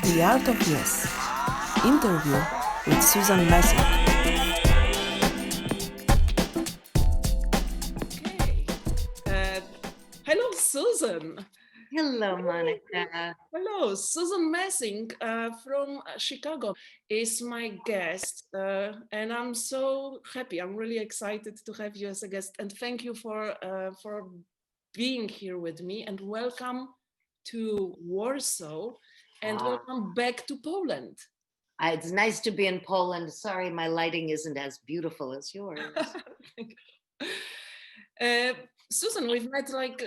The Art of Yes. Interview with Susan Messing. Okay. Hello, Susan. Hello, Monica. Hello, Susan Messing from Chicago is my guest, and I'm so happy. I'm really excited to have you as a guest, and thank you for being here with me. And welcome to Warsaw, and welcome back to Poland. It's nice to be in Poland. Sorry, my lighting isn't as beautiful as yours. Susan, we've met like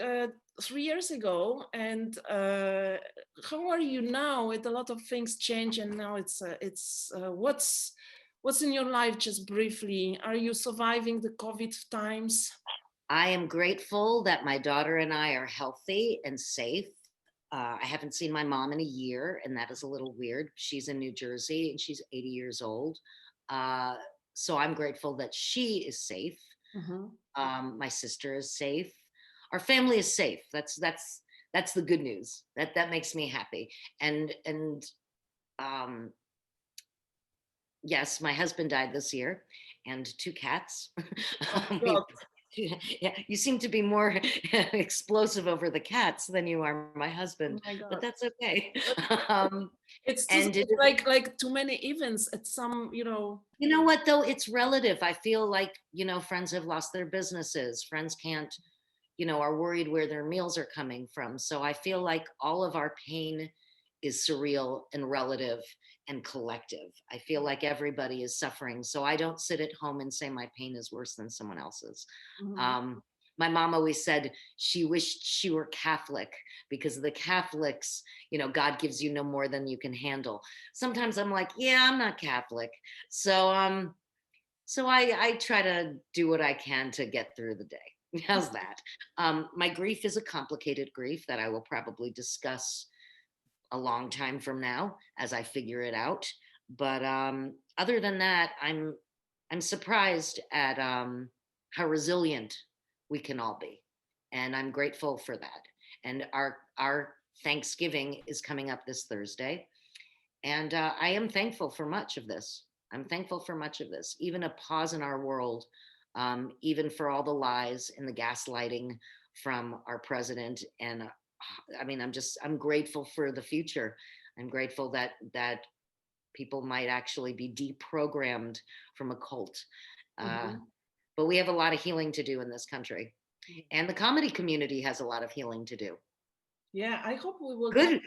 3 years ago, and how are you now? With a lot of things change, and now it's what's in your life? Just briefly, are you surviving the COVID times? I am grateful that my daughter and I are healthy and safe. I haven't seen my mom in a year, and that is a little weird. She's in New Jersey and she's 80 years old. So I'm grateful that she is safe. Mm-hmm. My sister is safe. Our family is safe. That's the good news. That makes me happy. And yes, my husband died this year, and 2 cats. Oh, Yeah, you seem to be more explosive over the cats than you are my husband, my God. but that's okay. It's And it's like too many events at some, you know what though, it's relative. I feel like, friends have lost their businesses. Friends can't, are worried where their meals are coming from. So I feel like all of our pain is surreal and relative and collective. I feel like everybody is suffering. So I don't sit at home and say my pain is worse than someone else's. Mm-hmm. My mom always said she wished she were Catholic because the Catholics, God gives you no more than you can handle. Sometimes I'm like, yeah, I'm not Catholic. So I try to do what I can to get through the day. How's that? My grief is a complicated grief that I will probably discuss a long time from now as I figure it out. But other than that, I'm surprised at how resilient we can all be, and I'm grateful for that. And our Thanksgiving is coming up this Thursday, and I am thankful for much of this. I'm thankful for much of this, even a pause in our world, even for all the lies and the gaslighting from our president. And I mean, I'm grateful for the future. I'm grateful that people might actually be deprogrammed from a cult. Mm-hmm. But we have a lot of healing to do in this country. And the comedy community has a lot of healing to do. Yeah, I hope we will. Good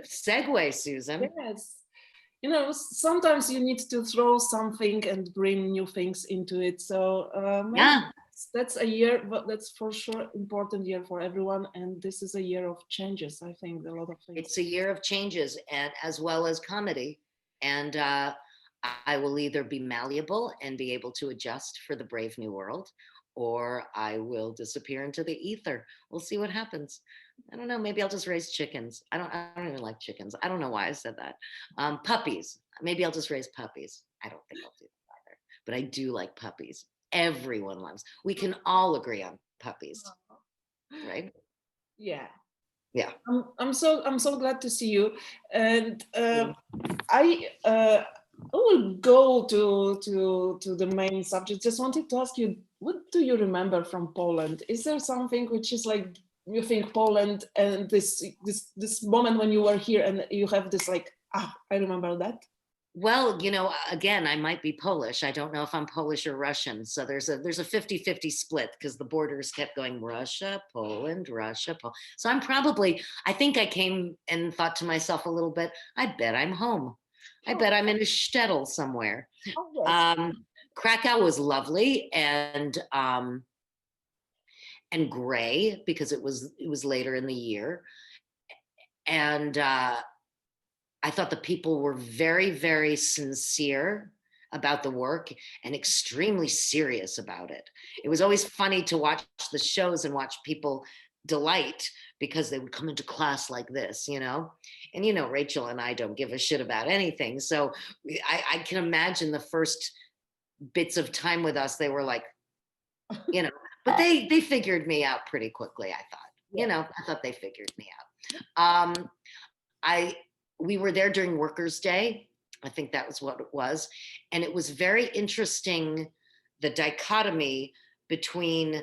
segue, Susan. Yes. Sometimes you need to throw something and bring new things into it. So maybe Yeah, that's a year, but that's for sure important year for everyone. And this is a year of changes. I think a lot of things. it's a year of changes, and as well as comedy. And I will either be malleable and be able to adjust for the brave new world, or I will disappear into the ether. We'll see what happens. I don't know. Maybe I'll just raise chickens. I don't even like chickens. I don't know why I said that. Puppies. Maybe I'll just raise puppies. I don't think I'll do that either. But I do like puppies. Everyone loves. We can all agree on puppies, right? Yeah. Yeah. I'm so glad to see you, and I will go to the main subject. Just wanted to ask you, what do you remember from Poland? Is there something which is like you think Poland and this moment when you were here and you have this like I remember that? Well, again, I might be Polish. I don't know if I'm Polish or Russian. So there's a 50-50 split because the borders kept going Russia, Poland, Russia, Poland. So I think I came and thought to myself a little bit, I bet I'm home. I bet I'm in a shtetl somewhere. Oh, yes. Krakow was lovely and gray because it was later in the year. And I thought the people were very, very sincere about the work and extremely serious about it. It was always funny to watch the shows and watch people delight because they would come into class like this, And Rachel and I don't give a shit about anything. So I can imagine the first bits of time with us, they were like, but they figured me out pretty quickly, I thought. I thought they figured me out. I we were there during Workers' Day. I think that was what it was. And it was very interesting, the dichotomy between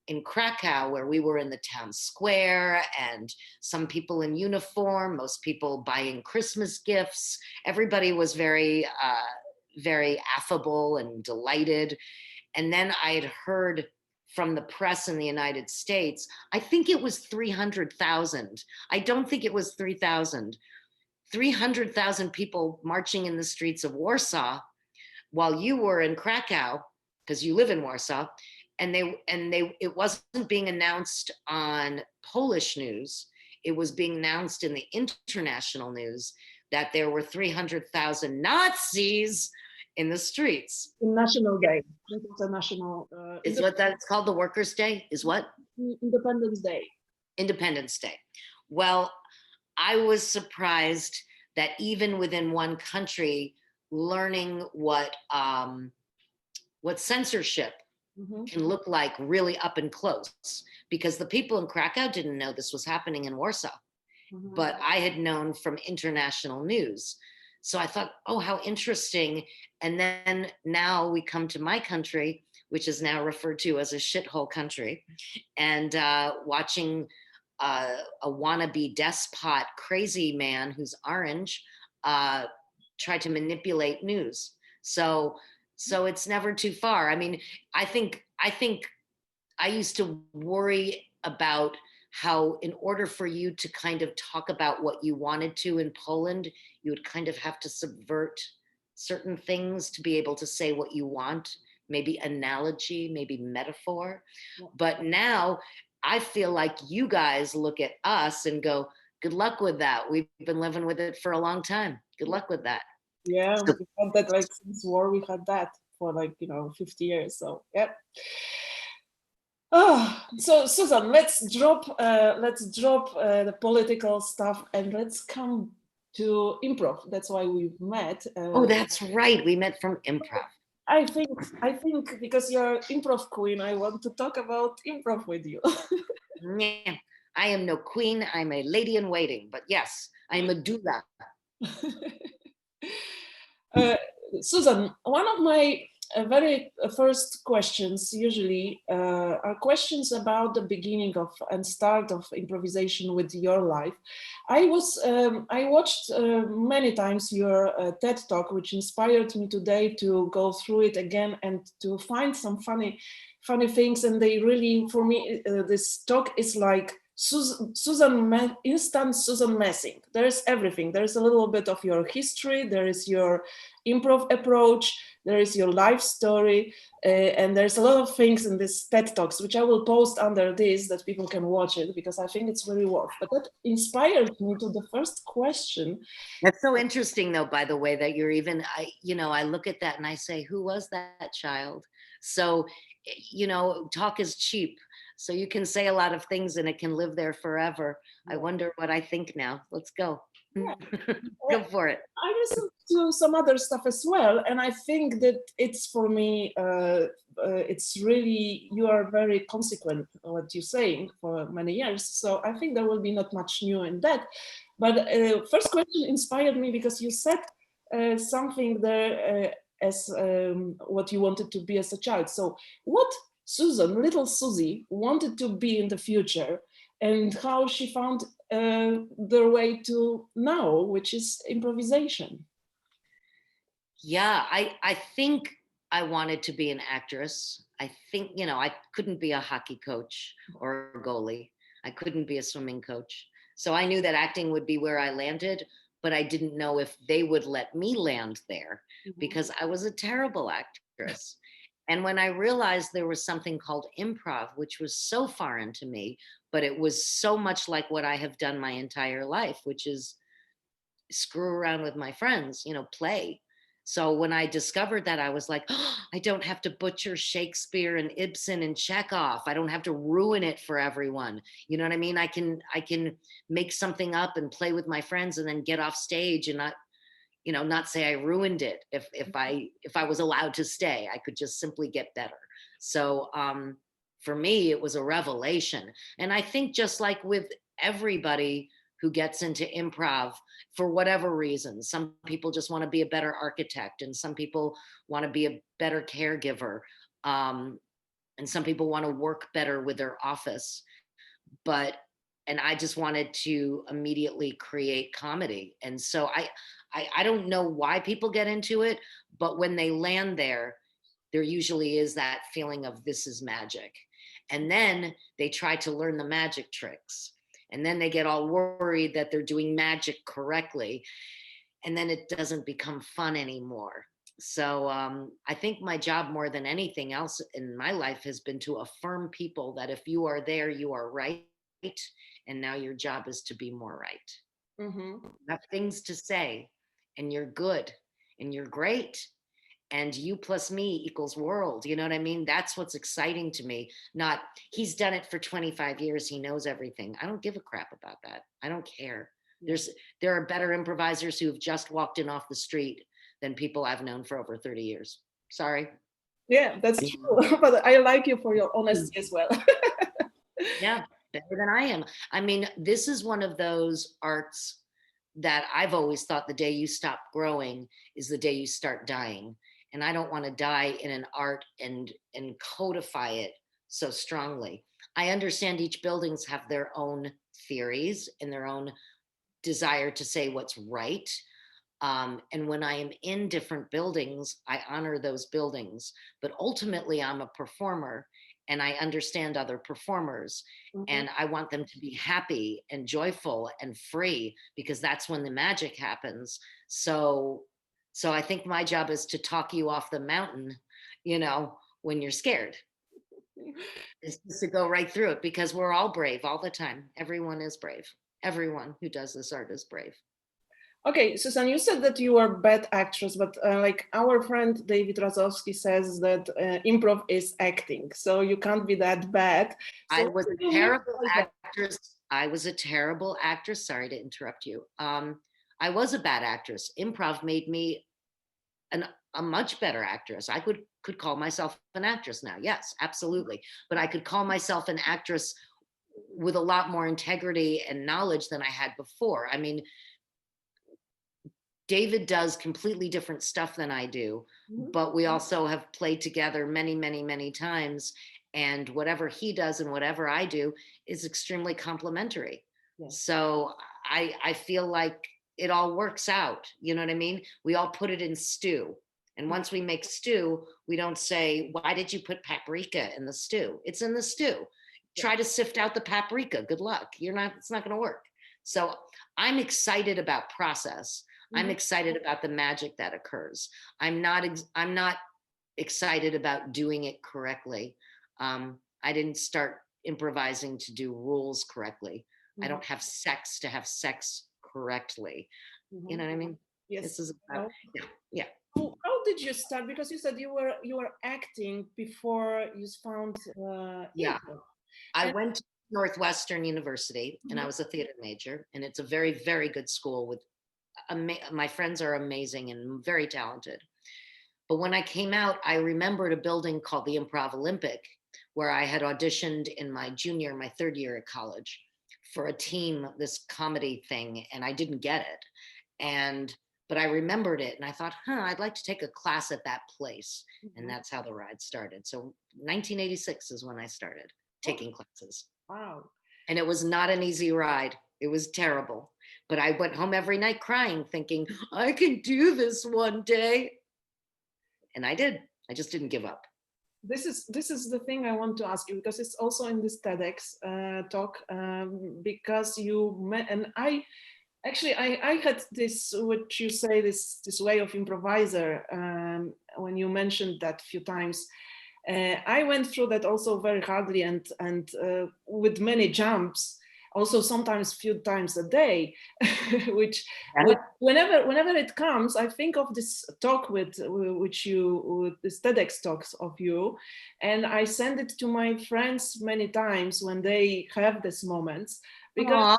in Krakow, where we were in the town square, and some people in uniform, most people buying Christmas gifts. Everybody was very, very affable and delighted. And then I had heard from the press in the United States, I think it was 300,000. I don't think it was 3,000. 300,000 people marching in the streets of Warsaw while you were in Krakow, because you live in Warsaw, and it wasn't being announced on Polish news. It was being announced in the international news that there were 300,000 Nazis in the streets. National Day. That was a national. Is what that's called, the Workers' Day? Is what? Independence Day. Independence Day. Well, I was surprised that even within one country, learning what censorship can look like really up and close, because the people in Krakow didn't know this was happening in Warsaw, but I had known from international news. So I thought, oh, how interesting. And then now we come to my country, which is now referred to as a shithole country, and watching a wannabe despot crazy man who's orange try to manipulate news. So it's never too far. I mean, I think I used to worry about how, in order for you to kind of talk about what you wanted to in Poland, you would kind of have to subvert certain things to be able to say what you want, maybe analogy, maybe metaphor. But now I feel like you guys look at us and go, good luck with that. We've been living with it for a long time. Good luck with that. Yeah, so, we had that, like, since war, we had that for, like, 50 years. So, yeah. Oh, so Susan, let's drop the political stuff and let's come to improv. That's why we've met. Oh, that's right. We met from improv. I think because you're improv queen, I want to talk about improv with you. Yeah, I am no queen. I'm a lady in waiting. But yes, I'm a doula. Susan, one of my very first questions usually are questions about the beginning of and start of improvisation with your life. I watched many times your TED Talk, which inspired me today to go through it again and to find some funny things. And they really, for me, this talk is like instant Susan Messing. There is everything. There is a little bit of your history. There is your improv approach. There is your life story. And there's a lot of things in this TED Talks, which I will post under this that people can watch it, because I think it's very worth. But that inspired me to the first question. That's so interesting, though, by the way, that you're even, I look at that and I say, who was that child? So, talk is cheap. So you can say a lot of things and it can live there forever. I wonder what I think now. Let's go. Yeah. Go for it. I listened to some other stuff as well. And I think that it's, for me, it's really, you are very consequent what you're saying for many years. So I think there will be not much new in that. But first question inspired me because you said something there as what you wanted to be as a child. So what Susan, little Susie, wanted to be in the future, and how she found their way to now, which is improvisation. Yeah, I think I wanted to be an actress. I think, I couldn't be a hockey coach or a goalie. I couldn't be a swimming coach. So I knew that acting would be where I landed, but I didn't know if they would let me land there because I was a terrible actress. And when I realized there was something called improv, which was so foreign to me, but it was so much like what I have done my entire life, which is screw around with my friends, play. So when I discovered that, I was like, oh, I don't have to butcher Shakespeare and Ibsen and Chekhov. I don't have to ruin it for everyone. You know what I mean? I can make something up and play with my friends and then get off stage and not say I ruined it. If I was allowed to stay, I could just simply get better. So for me, it was a revelation. And I think just like with everybody who gets into improv for whatever reason. Some people just want to be a better architect, and some people want to be a better caregiver. And some people want to work better with their office. And I just wanted to immediately create comedy. And so I don't know why people get into it, but when they land there usually is that feeling of this is magic. And then they try to learn the magic tricks. And then they get all worried that they're doing magic correctly. And then it doesn't become fun anymore. So I think my job more than anything else in my life has been to affirm people that if you are there, you are right. And now your job is to be more right. You have things to say, and you're good, and you're great. And you plus me equals world. You know what I mean? That's what's exciting to me. Not, he's done it for 25 years. He knows everything. I don't give a crap about that. I don't care. There are better improvisers who have just walked in off the street than people I've known for over 30 years. Sorry. Yeah, that's true. But I like you for your honesty as well. Yeah, better than I am. I mean, this is one of those arts that I've always thought the day you stop growing is the day you start dying. And I don't want to die in an art and codify it so strongly. I understand each buildings have their own theories and their own desire to say what's right. And when I am in different buildings, I honor those buildings. But ultimately, I'm a performer and I understand other performers. And I want them to be happy and joyful and free, because that's when the magic happens. So I think my job is to talk you off the mountain, when you're scared. Is just to go right through it, because we're all brave all the time. Everyone is brave. Everyone who does this art is brave. Okay, Susan, you said that you are a bad actress, but like our friend David Razowski says that improv is acting, so you can't be that bad. So I was a terrible actress. I was a terrible actress. Sorry to interrupt you. I was a bad actress. Improv made me a much better actress. I could call myself an actress now. Yes, absolutely. But I could call myself an actress with a lot more integrity and knowledge than I had before. I mean, David does completely different stuff than I do, but we also have played together many, many, many times. And whatever he does and whatever I do is extremely complementary. Yes. So I feel like it all works out. You know what I mean? We all put it in stew. And once we make stew, we don't say, why did you put paprika in the stew? It's in the stew. Try to sift out the paprika. Good luck. It's not going to work. So I'm excited about process. I'm excited about the magic that occurs. I'm not excited about doing it correctly. I didn't start improvising to do rules correctly. I don't have sex to have sex correctly. You know what I mean? Yes. This is about, yeah. How did you start? Because you said you were acting before you found. Yeah, I went to Northwestern University and I was a theater major, and it's a very, very good school with. My friends are amazing and very talented. But when I came out, I remembered a building called the Improv Olympic, where I had auditioned in my third year at college for a team, this comedy thing, and I didn't get it. But I remembered it and I thought, I'd like to take a class at that place. And that's how the ride started. So 1986 is when I started taking classes. Wow. And it was not an easy ride. It was terrible. But I went home every night crying, thinking, I can do this one day. And I did. I just didn't give up. This is the thing I want to ask you, because it's also in this TEDx talk, because you met, and I had this, what you say, this way of improviser, when you mentioned that few times. I went through that also very hardly and with many jumps. Also sometimes few times a day, which whenever it comes, I think of this talk with this TEDx talks of you, and I send it to my friends many times when they have these moments, because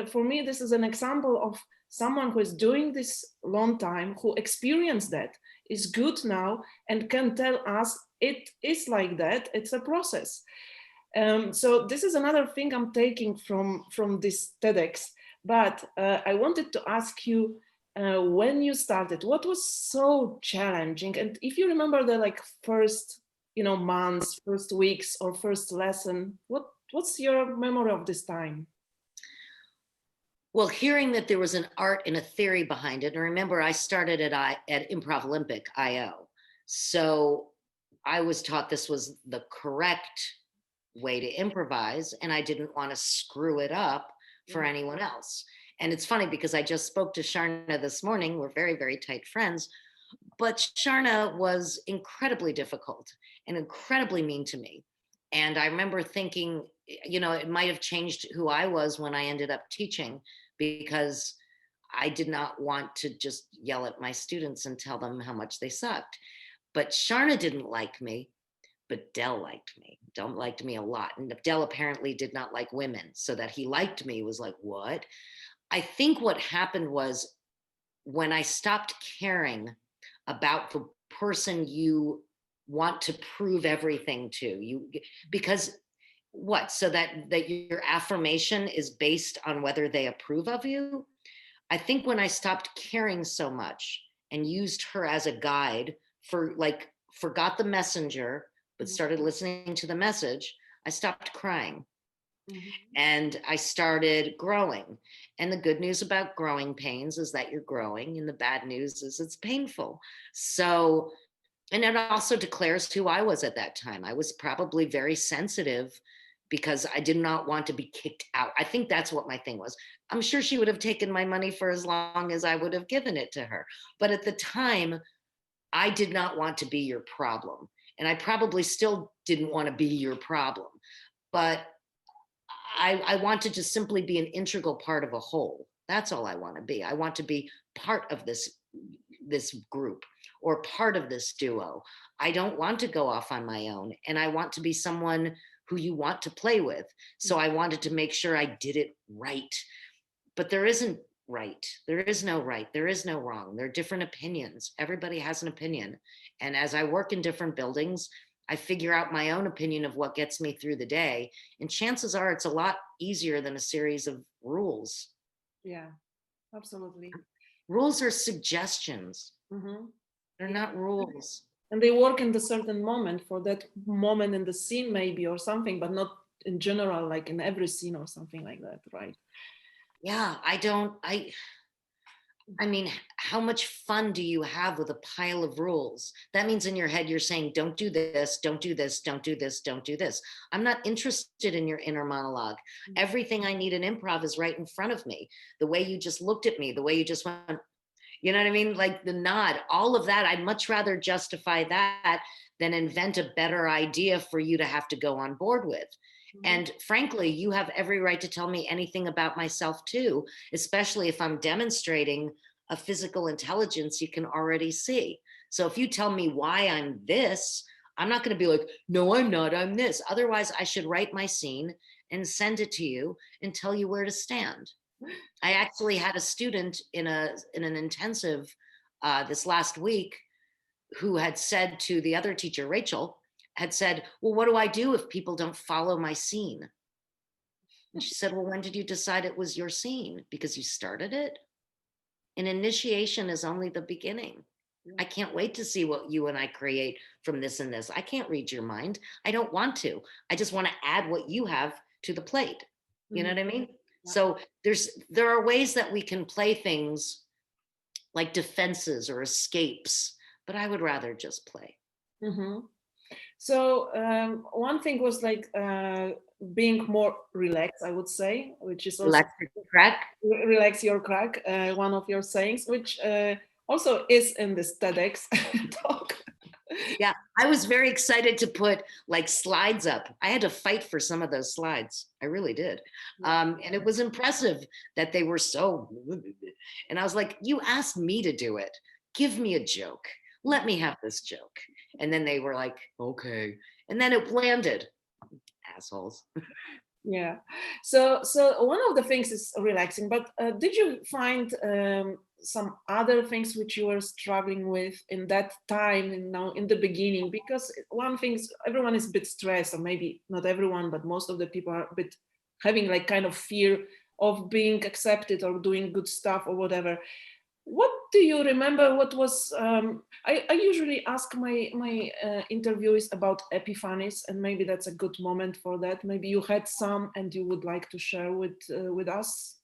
for me this is an example of someone who is doing this long time, who experienced that, is good now, and can tell us it is like that. It's a process. So this is another thing I'm taking from this TEDx. But I wanted to ask you, when you started, what was so challenging? And if you remember the like first, months, first weeks, or first lesson, what's your memory of this time? Well, hearing that there was an art and a theory behind it, and remember, I started at Improv Olympic IO, so I was taught this was the correct way to improvise, and I didn't want to screw it up for anyone else. And it's funny because I just spoke to Sharna this morning. We're very, very tight friends, but Sharna was incredibly difficult and incredibly mean to me. And I remember thinking, it might have changed who I was when I ended up teaching, because I did not want to just yell at my students and tell them how much they sucked. But Sharna didn't like me, but Del liked me. Del liked me a lot. And Del apparently did not like women. So that he liked me was like, what? I think what happened was, when I stopped caring about the person you want to prove everything to, because what? So that your affirmation is based on whether they approve of you. I think when I stopped caring so much and used her as a guide, forgot the messenger, but started listening to the message, I stopped crying. And I started growing. And the good news about growing pains is that you're growing, and the bad news is it's painful. So, and it also declares who I was at that time. I was probably very sensitive because I did not want to be kicked out. I think that's what my thing was. I'm sure she would have taken my money for as long as I would have given it to her. But at the time, I did not want to be your problem. And I probably still didn't want to be your problem. But I wanted to simply be an integral part of a whole. That's all I want to be. I want to be part of this group or part of this duo. I don't want to go off on my own, and I want to be someone who you want to play with. So I wanted to make sure I did it right. But there isn't right. There is no right. There is no wrong. There are different opinions. Everybody has an opinion. And as I work in different buildings, I figure out my own opinion of what gets me through the day. And chances are it's a lot easier than a series of rules. Yeah, absolutely. Rules are suggestions. Mm-hmm. They're not rules. And they work in the certain moment, for that moment in the scene maybe, or something, but not in general, like in every scene or something like that, right? Yeah, I mean, how much fun do you have with a pile of rules? That means in your head, you're saying, don't do this, don't do this, don't do this, don't do this. I'm not interested in your inner monologue. Everything I need in improv is right in front of me. The way you just looked at me, the way you just went, you know what I mean? Like the nod, all of that. I'd much rather justify that than invent a better idea for you to have to go on board with. And frankly, you have every right to tell me anything about myself too, especially if I'm demonstrating a physical intelligence you can already see. So if you tell me why I'm this, I'm not going to be like, no, I'm not, I'm this. Otherwise, I should write my scene and send it to you and tell you where to stand. I actually had a student in an intensive this last week who had said to the other teacher, Rachel, had said, well, what do I do if people don't follow my scene? And she said, well, when did you decide it was your scene? Because you started it? An initiation is only the beginning. I can't wait to see what you and I create from this and this. I can't read your mind. I don't want to. I just want to add what you have to the plate. You know what I mean? Yeah. So there are ways that we can play things like defenses or escapes, but I would rather just play. Mm-hmm. So one thing was like being more relaxed, I would say, which is also relax your crack, one of your sayings, which also is in this TEDx talk. Yeah, I was very excited to put like slides up. I had to fight for some of those slides. I really did. And it was impressive that they were so, and I was like, you asked me to do it. Give me a joke. Let me have this joke. And then they were like, okay. And then it landed. Assholes. Yeah. So one of the things is relaxing, but did you find some other things which you were struggling with in that time and now in the beginning? Because one thing is everyone is a bit stressed, or maybe not everyone, but most of the people are a bit having like kind of fear of being accepted or doing good stuff or whatever. What do you remember? What was I usually ask my interviewees about epiphanies, and maybe that's a good moment for that. Maybe you had some and you would like to share with us.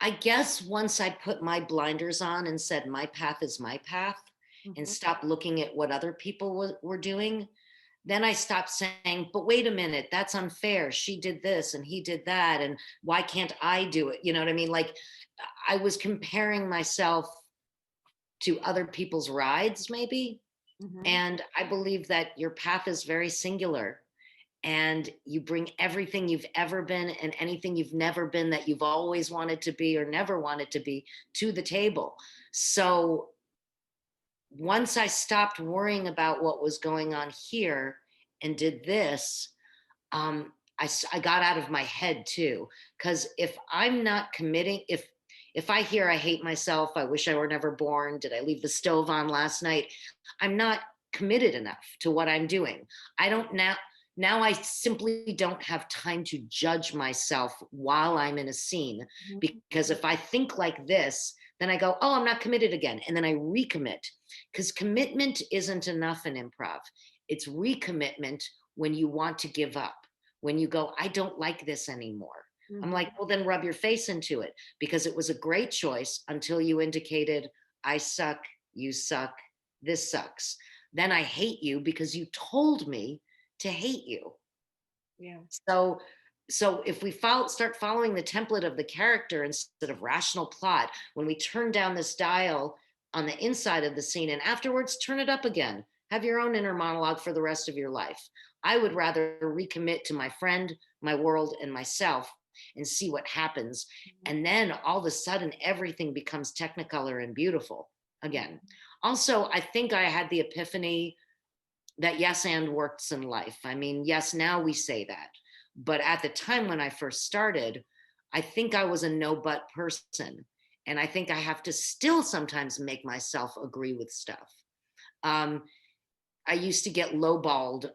I guess once I put my blinders on and said, my path is my path, and stopped looking at what other people were doing, then I stopped saying, but wait a minute, that's unfair. She did this and he did that. And why can't I do it? You know what I mean? Like I was comparing myself to other people's rides, maybe. And I believe that your path is very singular, and you bring everything you've ever been and anything you've never been that you've always wanted to be or never wanted to be to the table. So once I stopped worrying about what was going on here and did this, I got out of my head too. Because if I'm not committing, if I hear I hate myself, I wish I were never born, did I leave the stove on last night? I'm not committed enough to what I'm doing. I don't now I simply don't have time to judge myself while I'm in a scene, because if I think like this, then I go, oh, I'm not committed again. And then I recommit, because commitment isn't enough in improv. It's recommitment when you want to give up, when you go, I don't like this anymore. I'm like, well, then rub your face into it, because it was a great choice until you indicated, I suck, you suck, this sucks. Then I hate you because you told me to hate you. Yeah. So if we start following the template of the character instead of rational plot, when we turn down this dial on the inside of the scene and afterwards turn it up again, have your own inner monologue for the rest of your life. I would rather recommit to my friend, my world, and myself and see what happens. And then all of a sudden, everything becomes technicolor and beautiful again. Also, I think I had the epiphany that yes and works in life. I mean, yes, now we say that. But at the time when I first started, I think I was a no but person. And I think I have to still sometimes make myself agree with stuff. I used to get lowballed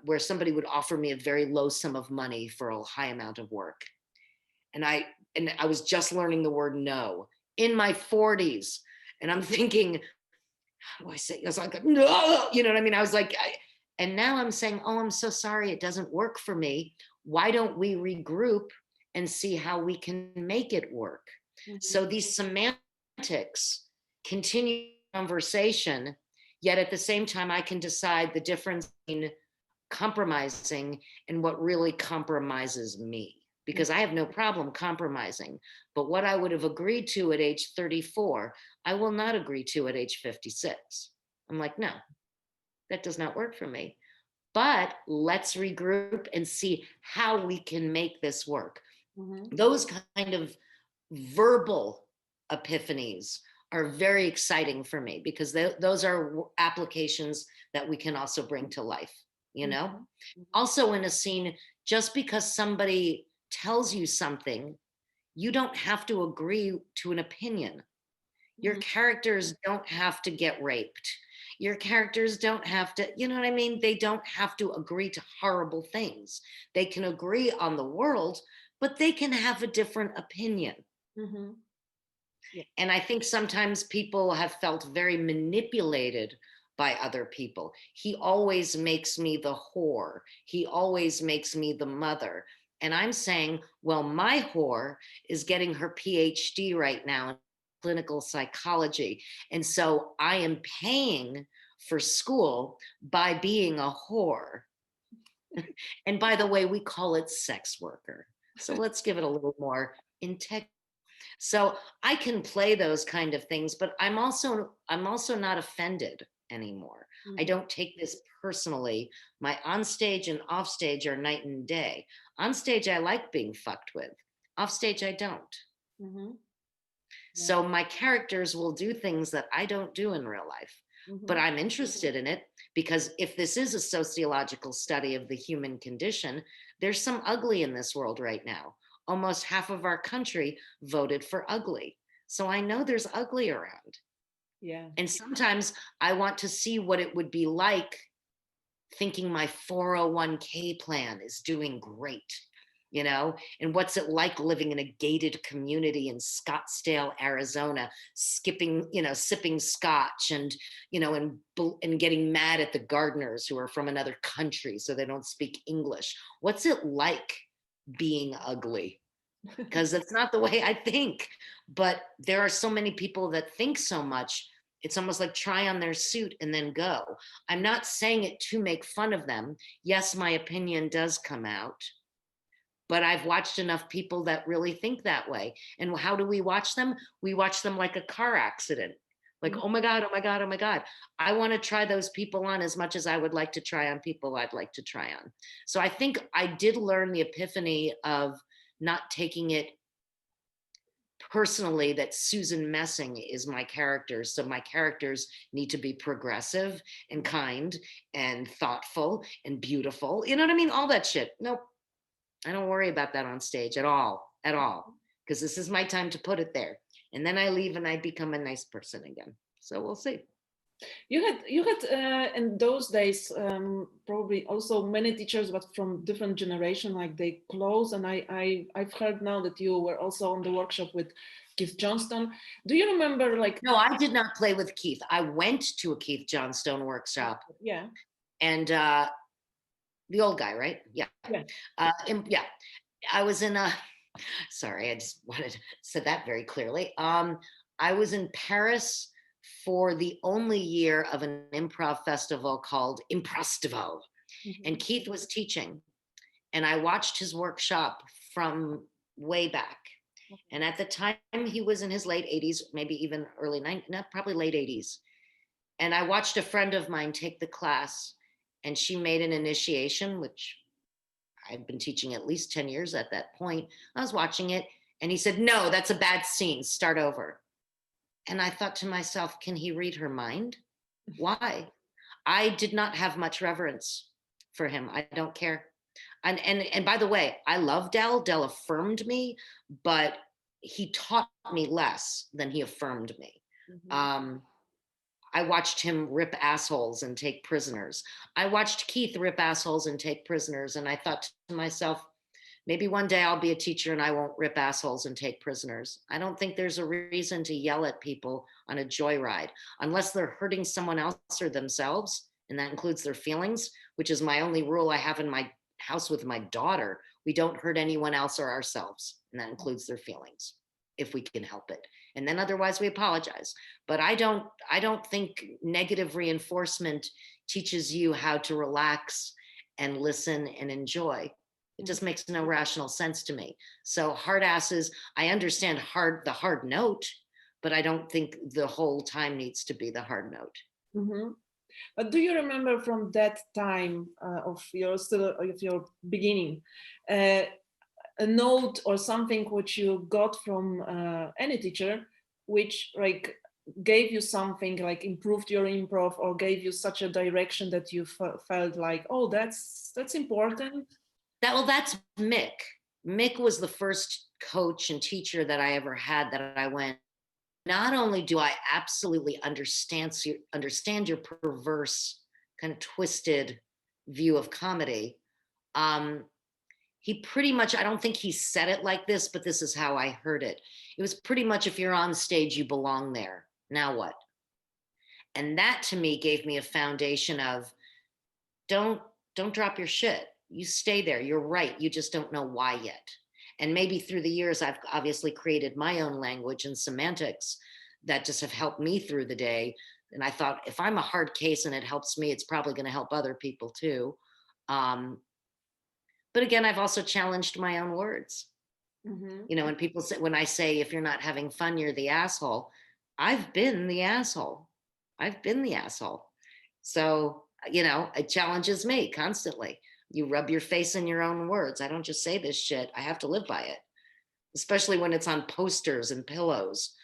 where somebody would offer me a very low sum of money for a high amount of work. And I was just learning the word no in my 40s. And I'm thinking, how do I say? I was like, no, you know what I mean? I was like, and now I'm saying, oh, I'm so sorry, it doesn't work for me. Why don't we regroup and see how we can make it work? So these semantics continue conversation, yet at the same time, I can decide the difference between compromising and what really compromises me. Because I have no problem compromising. But what I would have agreed to at age 34, I will not agree to at age 56. I'm like, no, that does not work for me. But let's regroup and see how we can make this work. Those kind of verbal epiphanies are very exciting for me, because those are applications that we can also bring to life, you know? Also in a scene, just because somebody tells you something, you don't have to agree to an opinion. Your characters don't have to get raped. Your characters don't have to, you know what I mean? They don't have to agree to horrible things. They can agree on the world, but they can have a different opinion. Yeah. And I think sometimes people have felt very manipulated by other people. He always makes me the whore. He always makes me the mother. And I'm saying, well, my whore is getting her PhD right now in clinical psychology. And so I am paying for school by being a whore. And by the way, we call it sex worker. So let's give it a little more integrity. So I can play those kind of things, but I'm also not offended anymore. I don't take this personally. My onstage and offstage are night and day. On stage, I like being fucked with. Off stage, I don't. So my characters will do things that I don't do in real life, but I'm interested in it, because if this is a sociological study of the human condition, there's some ugly in this world right now. almost half of our country voted for ugly. So I know there's ugly around. Yeah. And sometimes I want to see what it would be like thinking my 401k plan is doing great, and what's it like living in a gated community in Scottsdale, Arizona, sipping scotch and getting mad at the gardeners who are from another country so they don't speak English. What's it like being ugly? Because that's not the way I think. But there are so many people that think so much. It's almost like try on their suit and then go. I'm not saying it to make fun of them. Yes, my opinion does come out, but I've watched enough people that really think that way. And how do we watch them? We watch them like a car accident. Like, oh my God, oh my God, oh my God. I want to try those people on as much as I would like to try on people I'd like to try on. So I think I did learn the epiphany of not taking it personally that Susan Messing is my character. So my characters need to be progressive and kind and thoughtful and beautiful. You know what I mean? All that shit. Nope. I don't worry about that on stage at all, because this is my time to put it there. And then I leave and I become a nice person again. So we'll see. You had in those days probably also many teachers, but from different generation, like they close. And I've heard now that you were also on the workshop with Keith Johnstone. Do you remember like? No, I did not play with Keith. I went to a Keith Johnstone workshop. Yeah. And the old guy, right? Yeah. Yeah. Yeah. I was in a. Sorry, I just wanted to say that very clearly. I was in Paris for the only year of an improv festival called Improstival. And Keith was teaching. And I watched his workshop from way back. And at the time, he was in his late 80s, maybe even early 90s, no, probably late 80s. And I watched a friend of mine take the class, and she made an initiation, which I'd been teaching at least 10 years at that point. I was watching it, and he said, "No, that's a bad scene. Start over." And I thought to myself, can he read her mind? Why? I did not have much reverence for him. I don't care. And by the way, I love Dell. Dell affirmed me, but he taught me less than he affirmed me. I watched him rip assholes and take prisoners. I watched Keith rip assholes and take prisoners. And I thought to myself, maybe one day I'll be a teacher and I won't rip assholes and take prisoners. I don't think there's a reason to yell at people on a joyride unless they're hurting someone else or themselves. And that includes their feelings, which is my only rule I have in my house with my daughter. We don't hurt anyone else or ourselves. And that includes their feelings if we can help it. And then otherwise we apologize. But I don't think negative reinforcement teaches you how to relax and listen and enjoy. It just makes no rational sense to me. So hard asses, I understand the hard note, but I don't think the whole time needs to be the hard note. But do you remember from that time of your beginning, a note or something which you got from any teacher, which like gave you something, like improved your improv or gave you such a direction that you felt like, oh, that's important? That's Mick. Mick was the first coach and teacher that I ever had that I went, not only do I absolutely understand your perverse, kind of twisted view of comedy, he pretty much, I don't think he said it like this, but this is how I heard it. It was pretty much, if you're on stage, you belong there. Now what? And that to me gave me a foundation of don't drop your shit. You stay there. You're right. You just don't know why yet. And maybe through the years, I've obviously created my own language and semantics that just have helped me through the day. And I thought, if I'm a hard case and it helps me, it's probably going to help other people too. But again, I've also challenged my own words. When people say, when I say, if you're not having fun, you're the asshole. I've been the asshole. So, it challenges me constantly. You rub your face in your own words. I don't just say this shit. I have to live by it, especially when it's on posters and pillows,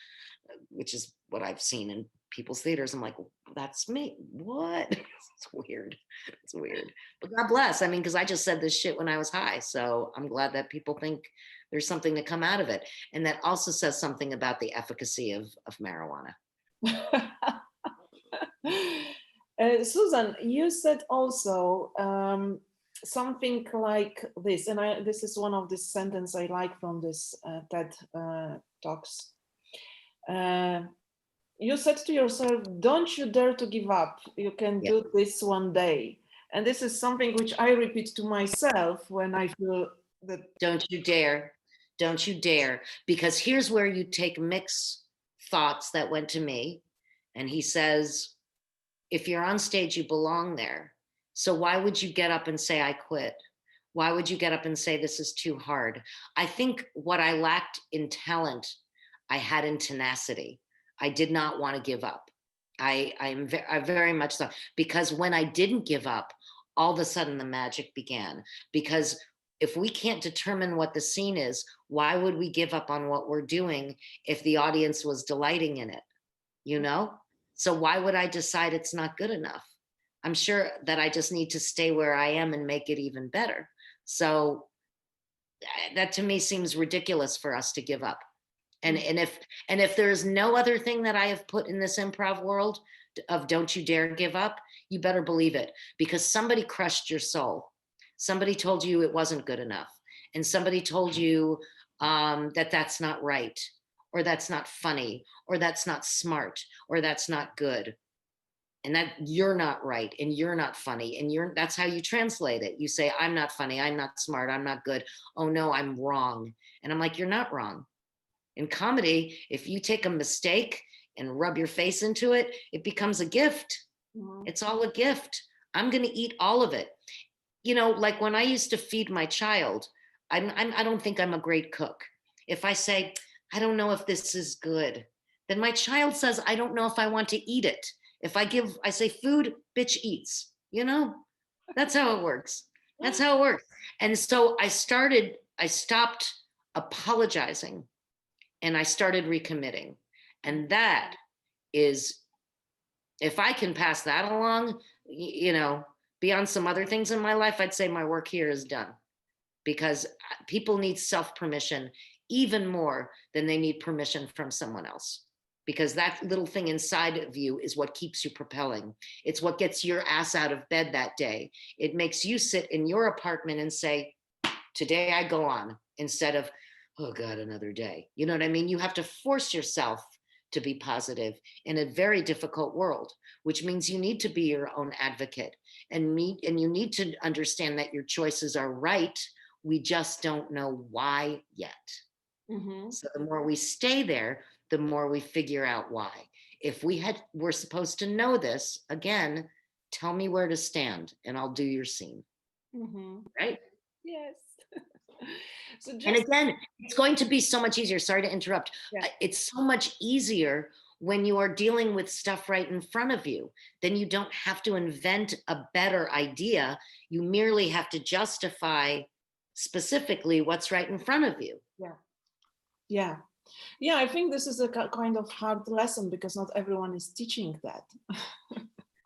which is what I've seen in people's theaters. I'm like, that's me. What? It's weird. But God bless. I mean, because I just said this shit when I was high. So I'm glad that people think There's something to come out of it. And that also says something about the efficacy of marijuana. Susan, you said also something like this, and this is one of the sentences I like from this TED Talks. You said to yourself, don't you dare to give up. You can do this one day. And this is something which I repeat to myself when I feel that. Don't you dare. Don't you dare. Because here's where you take Mick's thoughts that went to me. And he says, if you're on stage, you belong there. So why would you get up and say, I quit? Why would you get up and say, this is too hard? I think what I lacked in talent, I had in tenacity. I did not want to give up. I very much so, because when I didn't give up, all of a sudden the magic began. Because if we can't determine what the scene is, why would we give up on what we're doing if the audience was delighting in it? You know? So why would I decide it's not good enough? I'm sure that I just need to stay where I am and make it even better. So that to me seems ridiculous for us to give up. And if there's no other thing that I have put in this improv world of don't you dare give up, you better believe it, because somebody crushed your soul. Somebody told you it wasn't good enough. And somebody told you that that's not right, or that's not funny, or that's not smart, or that's not good. And that you're not right, and you're not funny, and that's how you translate it. You say, I'm not funny, I'm not smart, I'm not good. Oh no, I'm wrong. And I'm like, you're not wrong. In comedy, if you take a mistake and rub your face into it, it becomes a gift. Mm-hmm. It's all a gift. I'm going to eat all of it. You know, like when I used to feed my child, I don't think I'm a great cook. If I say, I don't know if this is good, then my child says, I don't know if I want to eat it. If I say food, bitch eats, you know, that's how it works. That's how it works. And so I stopped apologizing. And I started recommitting. And that is, if I can pass that along, you know, beyond some other things in my life, I'd say my work here is done. Because people need self-permission even more than they need permission from someone else. Because that little thing inside of you is what keeps you propelling. It's what gets your ass out of bed that day. It makes you sit in your apartment and say, today I go on, instead of, oh God, another day. You know what I mean? You have to force yourself to be positive in a very difficult world, which means you need to be your own advocate and you need to understand that your choices are right. We just don't know why yet. Mm-hmm. So the more we stay there, the more we figure out why. If we're supposed to know this, again, tell me where to stand and I'll do your scene. Mm-hmm. Right? Yes. And again, it's going to be so much easier. Sorry to interrupt. Yeah. It's so much easier when you are dealing with stuff right in front of you. Then you don't have to invent a better idea. You merely have to justify specifically what's right in front of you. Yeah. Yeah. Yeah, I think this is a kind of hard lesson because not everyone is teaching that.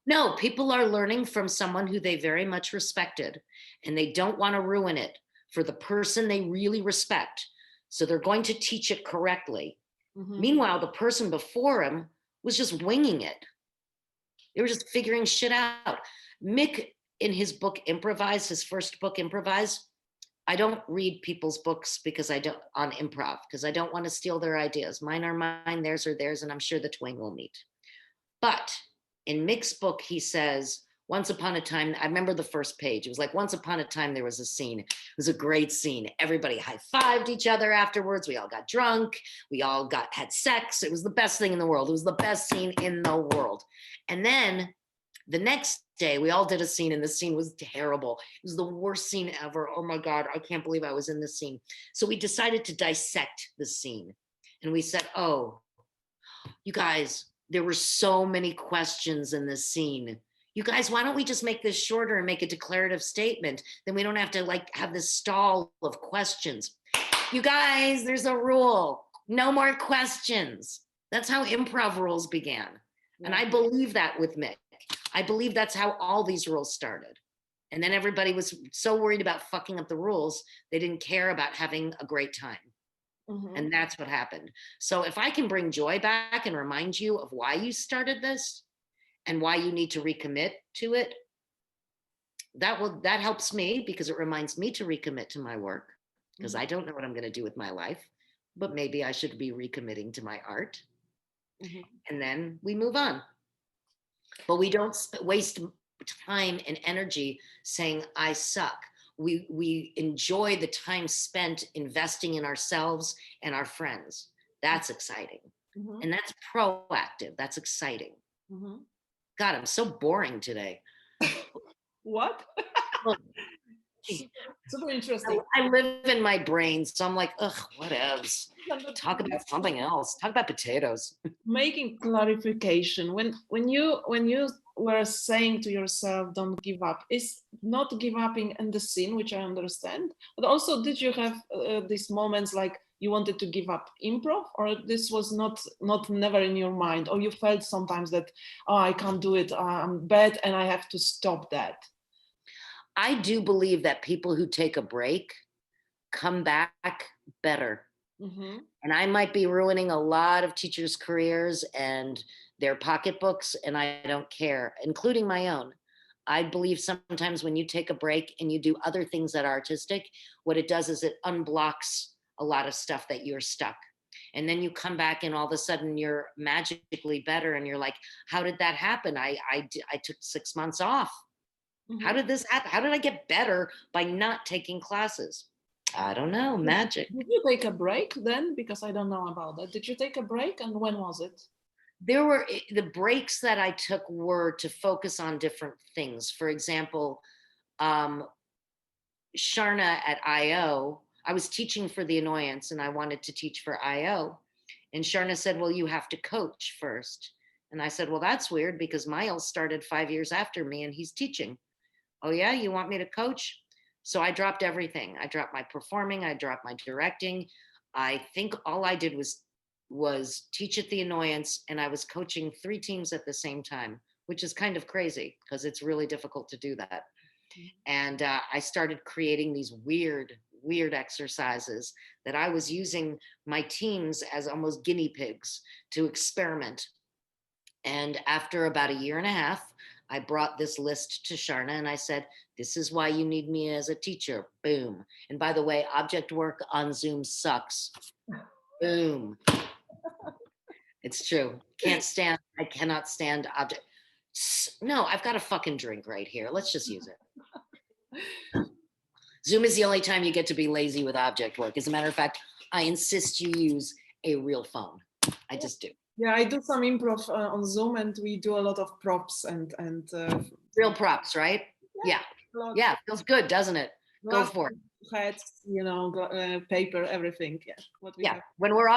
No, people are learning from someone who they very much respected, and they don't want to ruin it for the person they really respect. So they're going to teach it correctly. Mm-hmm. Meanwhile, the person before him was just winging it. They were just figuring shit out. Mick, in his book, Improvise, his first book, Improvise, I don't read people's books on improv, because I don't want to steal their ideas. Mine are mine, theirs are theirs, and I'm sure the twain will meet. But in Mick's book, he says, once upon a time, I remember the first page. It was like, once upon a time, there was a scene. It was a great scene. Everybody high-fived each other afterwards. We all got drunk. We all had sex. It was the best thing in the world. It was the best scene in the world. And then the next day, we all did a scene, and the scene was terrible. It was the worst scene ever. Oh my God, I can't believe I was in this scene. So we decided to dissect the scene. And we said, oh, you guys, there were so many questions in this scene. You guys, why don't we just make this shorter and make a declarative statement? Then we don't have to have this stall of questions. You guys, there's a rule. No more questions. That's how improv rules began. Yeah. And I believe that with Mick. I believe that's how all these rules started. And then everybody was so worried about fucking up the rules, they didn't care about having a great time. And that's what happened. So if I can bring joy back and remind you of why you started this and why you need to recommit to it, that helps me, because it reminds me to recommit to my work, because I don't know what I'm going to do with my life, but maybe I should be recommitting to my art. And then we move on. But we don't waste time and energy saying I suck. We enjoy the time spent investing in ourselves and our friends. That's exciting. And that's proactive. That's exciting. God, I'm so boring today. What? Well, super interesting. I live in my brain, so I'm like, ugh, whatevs. Talk about something else. Talk about potatoes. Making clarification, when you were saying to yourself, don't give up, is not give upping in the scene, which I understand, but also did you have these moments like you wanted to give up improv, or this was not never in your mind, or you felt sometimes that, oh, I can't do it, I'm bad and I have to stop that? I do believe that people who take a break come back better. And I might be ruining a lot of teachers' careers and their pocketbooks, and I don't care, including my own. I believe sometimes when you take a break and you do other things that are artistic, what it does is it unblocks a lot of stuff that you're stuck. And then you come back and all of a sudden you're magically better. And you're like, how did that happen? I took 6 months off. How did this happen? How did I get better by not taking classes? I don't know, magic. Did you take a break then? Because I don't know about that. Did you take a break, and when was it? The breaks that I took were to focus on different things. For example, Sharna at IO, I was teaching for the Annoyance and I wanted to teach for IO. And Sharna said, well, you have to coach first. And I said, well, that's weird because Miles started 5 years after me and he's teaching. Oh yeah, you want me to coach? So I dropped everything. I dropped my performing, I dropped my directing. I think all I did was teach at the Annoyance, and I was coaching 3 teams at the same time, which is kind of crazy because it's really difficult to do that. And I started creating these weird exercises that I was using my teams as almost guinea pigs to experiment. And after about 1.5 years, I brought this list to Sharna and I said, this is why you need me as a teacher. Boom. And by the way, object work on Zoom sucks. Boom. It's true. I cannot stand object. No, I've got a fucking drink right here. Let's just use it. Zoom is the only time you get to be lazy with object work. As a matter of fact, I insist you use a real phone. I just do. Yeah, I do some improv on Zoom, and we do a lot of props and real props, right? Yeah. Feels good, doesn't it? Go for it. Hats, paper, everything. Yeah. When we're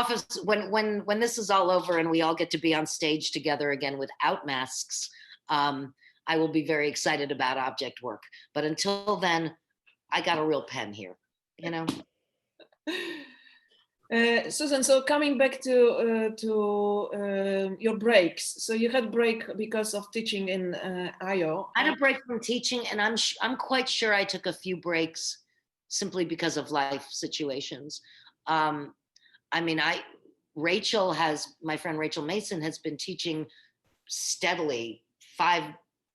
when this is all over and we all get to be on stage together again without masks, I will be very excited about object work. But until then, I got a real pen here, Susan, so coming back to your breaks. So you had break because of teaching in IO. I had a break from teaching, and I'm quite sure I took a few breaks simply because of life situations. I mean, my friend Rachel Mason has been teaching steadily 5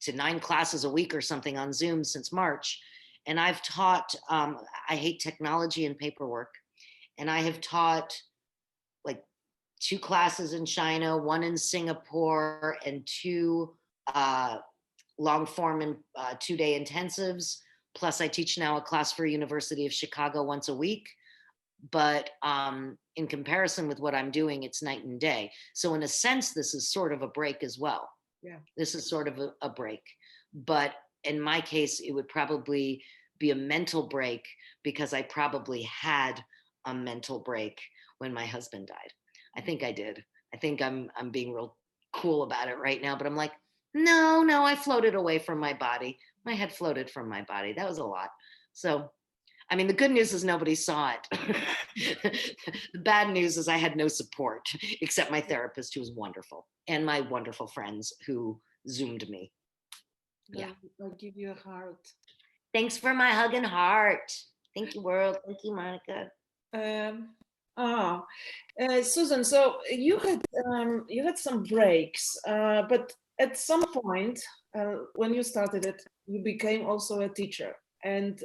to 9 classes a week or something on Zoom since March. And I've taught, I hate technology and paperwork. And I have taught like 2 classes in China, 1 in Singapore, and 2 long form and 2-day intensives. Plus I teach now a class for University of Chicago once a week. But in comparison with what I'm doing, it's night and day. So in a sense, this is sort of a break as well. Yeah. This is sort of a break. But in my case, it would probably be a mental break because I probably had a mental break when my husband died. I think I did. I think I'm being real cool about it right now, but I'm like, no, I floated away from my body. My head floated from my body. That was a lot. So, I mean, the good news is nobody saw it. The bad news is I had no support except my therapist, who was wonderful, and my wonderful friends who Zoomed me. Yeah. I'll give you a heart. Thanks for my hug and heart. Thank you, world. Thank you, Monica. Um, ah, Susan, so you had some breaks, but at some point when you started it, you became also a teacher. And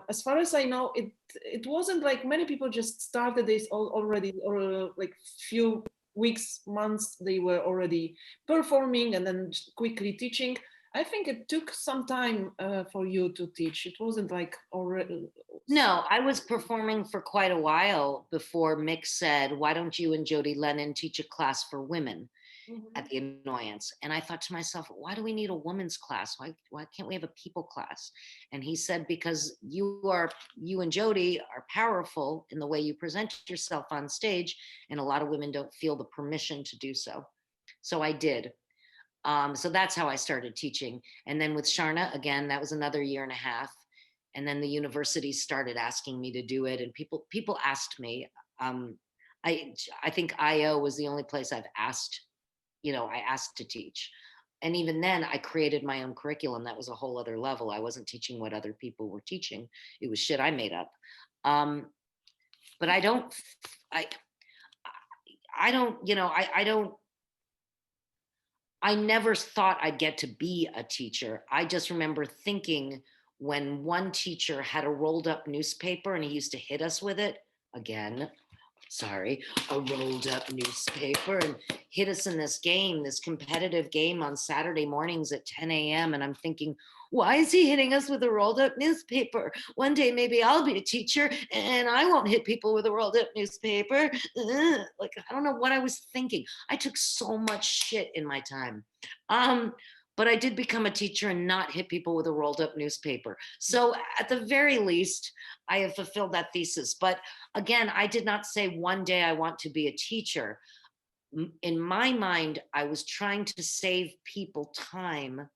as far as I know, it wasn't like many people just started this already, or like few weeks, months, they were already performing and then quickly teaching. I think it took some time for you to teach. It wasn't like already. No, I was performing for quite a while before Mick said, "Why don't you and Jody Lennon teach a class for women Mhm. at the Annoyance?" And I thought to myself, why do we need a women's class? Why can't we have a people class? And he said, because you and Jody are powerful in the way you present yourself on stage, and a lot of women don't feel the permission to do so. So I did. So that's how I started teaching. And then with Sharna, again, that was another year and a half. And then the university started asking me to do it, and people asked me. Um, I think IO was the only place I've asked. I asked to teach, and even then, I created my own curriculum. That was a whole other level. I wasn't teaching what other people were teaching. It was shit I made up. Um, but I don't. I don't. I don't. I never thought I'd get to be a teacher. I just remember thinking when one teacher had a rolled up newspaper and he used to hit us with it again. Sorry, a rolled up newspaper and hit us in this game, this competitive game on Saturday mornings at 10 a.m. And I'm thinking, why is he hitting us with a rolled up newspaper? One day maybe I'll be a teacher and I won't hit people with a rolled up newspaper. Like, I don't know what I was thinking. I took so much shit in my time. But I did become a teacher and not hit people with a rolled up newspaper. So at the very least, I have fulfilled that thesis. But again, I did not say one day I want to be a teacher. In my mind, I was trying to save people time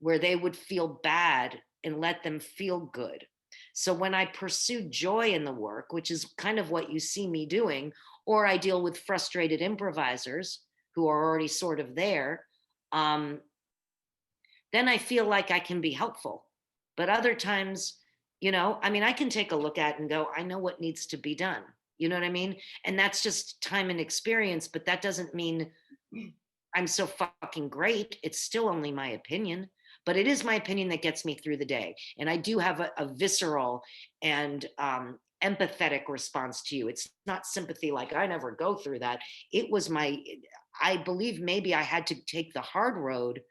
where they would feel bad and let them feel good. So when I pursue joy in the work, which is kind of what you see me doing, or I deal with frustrated improvisers who are already sort of there, um, then I feel like I can be helpful. But other times, I mean, I can take a look at it and go, I know what needs to be done. You know what I mean? And that's just time and experience, but that doesn't mean I'm so fucking great. It's still only my opinion, but it is my opinion that gets me through the day. And I do have a visceral and empathetic response to you. It's not sympathy, like I never go through that. It was I believe maybe I had to take the hard road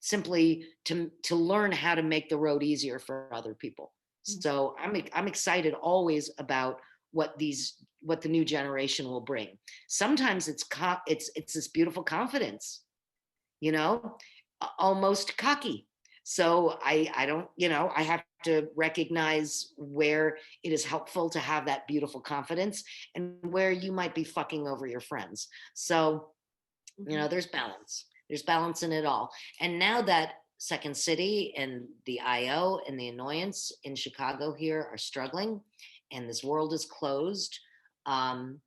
simply to learn how to make the road easier for other people. So I'm excited always about what the new generation will bring. Sometimes it's this beautiful confidence, you know, almost cocky. So I don't, I have to recognize where it is helpful to have that beautiful confidence and where you might be fucking over your friends. So, there's balance. There's balance in it all. And now that Second City and the IO and the Annoyance in Chicago here are struggling and this world is closed, um,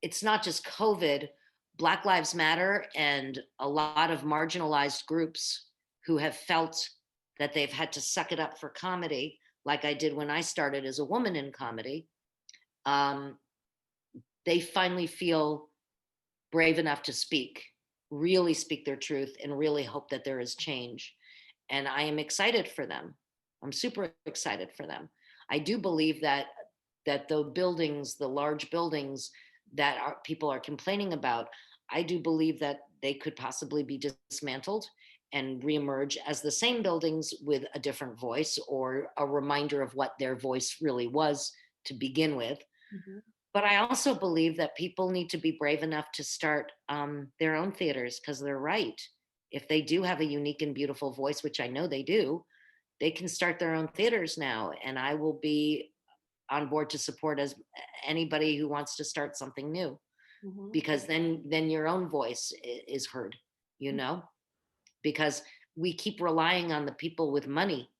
it's not just COVID. Black Lives Matter and a lot of marginalized groups who have felt that they've had to suck it up for comedy, like I did when I started as a woman in comedy, um, they finally feel brave enough to speak, really speak their truth, and really hope that there is change. And I am excited for them. I'm super excited for them. I do believe that the buildings, the large buildings that people are complaining about, I do believe that they could possibly be dismantled and reemerge as the same buildings with a different voice or a reminder of what their voice really was to begin with. Mhm. But I also believe that people need to be brave enough to start their own theaters because they're right. If they do have a unique and beautiful voice, which I know they do, they can start their own theaters now. And I will be on board to support as anybody who wants to start something new, Mhm. because then your own voice is heard, you know, because we keep relying on the people with money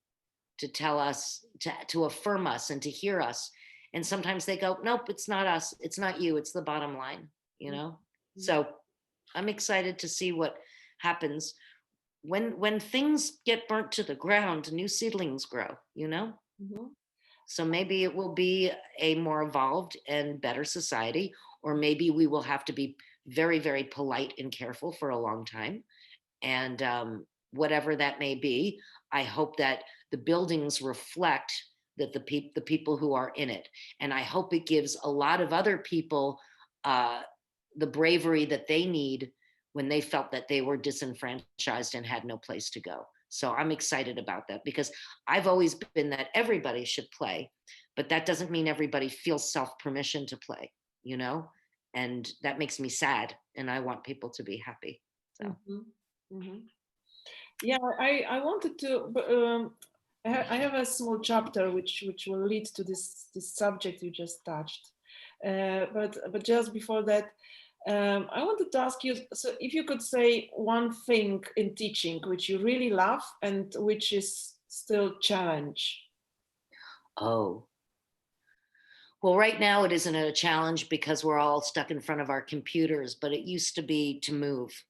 to tell us, to affirm us and to hear us. And sometimes they go, nope, it's not us, it's not you, it's the bottom line, you know. Mhm. So I'm excited to see what happens when things get burnt to the ground, new seedlings grow, you know? Mhm. So maybe it will be a more evolved and better society, or maybe we will have to be very, very polite and careful for a long time. And whatever that may be, I hope that the buildings reflect that the people who are in it, and I hope it gives a lot of other people uh, the bravery that they need when they felt that they were disenfranchised and had no place to go. So I'm excited about that because I've always been that everybody should play, but that doesn't mean everybody feels self permission to play, you know? And that makes me sad. And I want people to be happy. So. Mhm. Mhm. Yeah, I wanted to, but I have a small chapter which will lead to this subject you just touched. But just before that, I wanted to ask you, so if you could say one thing in teaching which you really love and which is still challenge. Oh, well, right now it isn't a challenge because we're all stuck in front of our computers, but it used to be to move.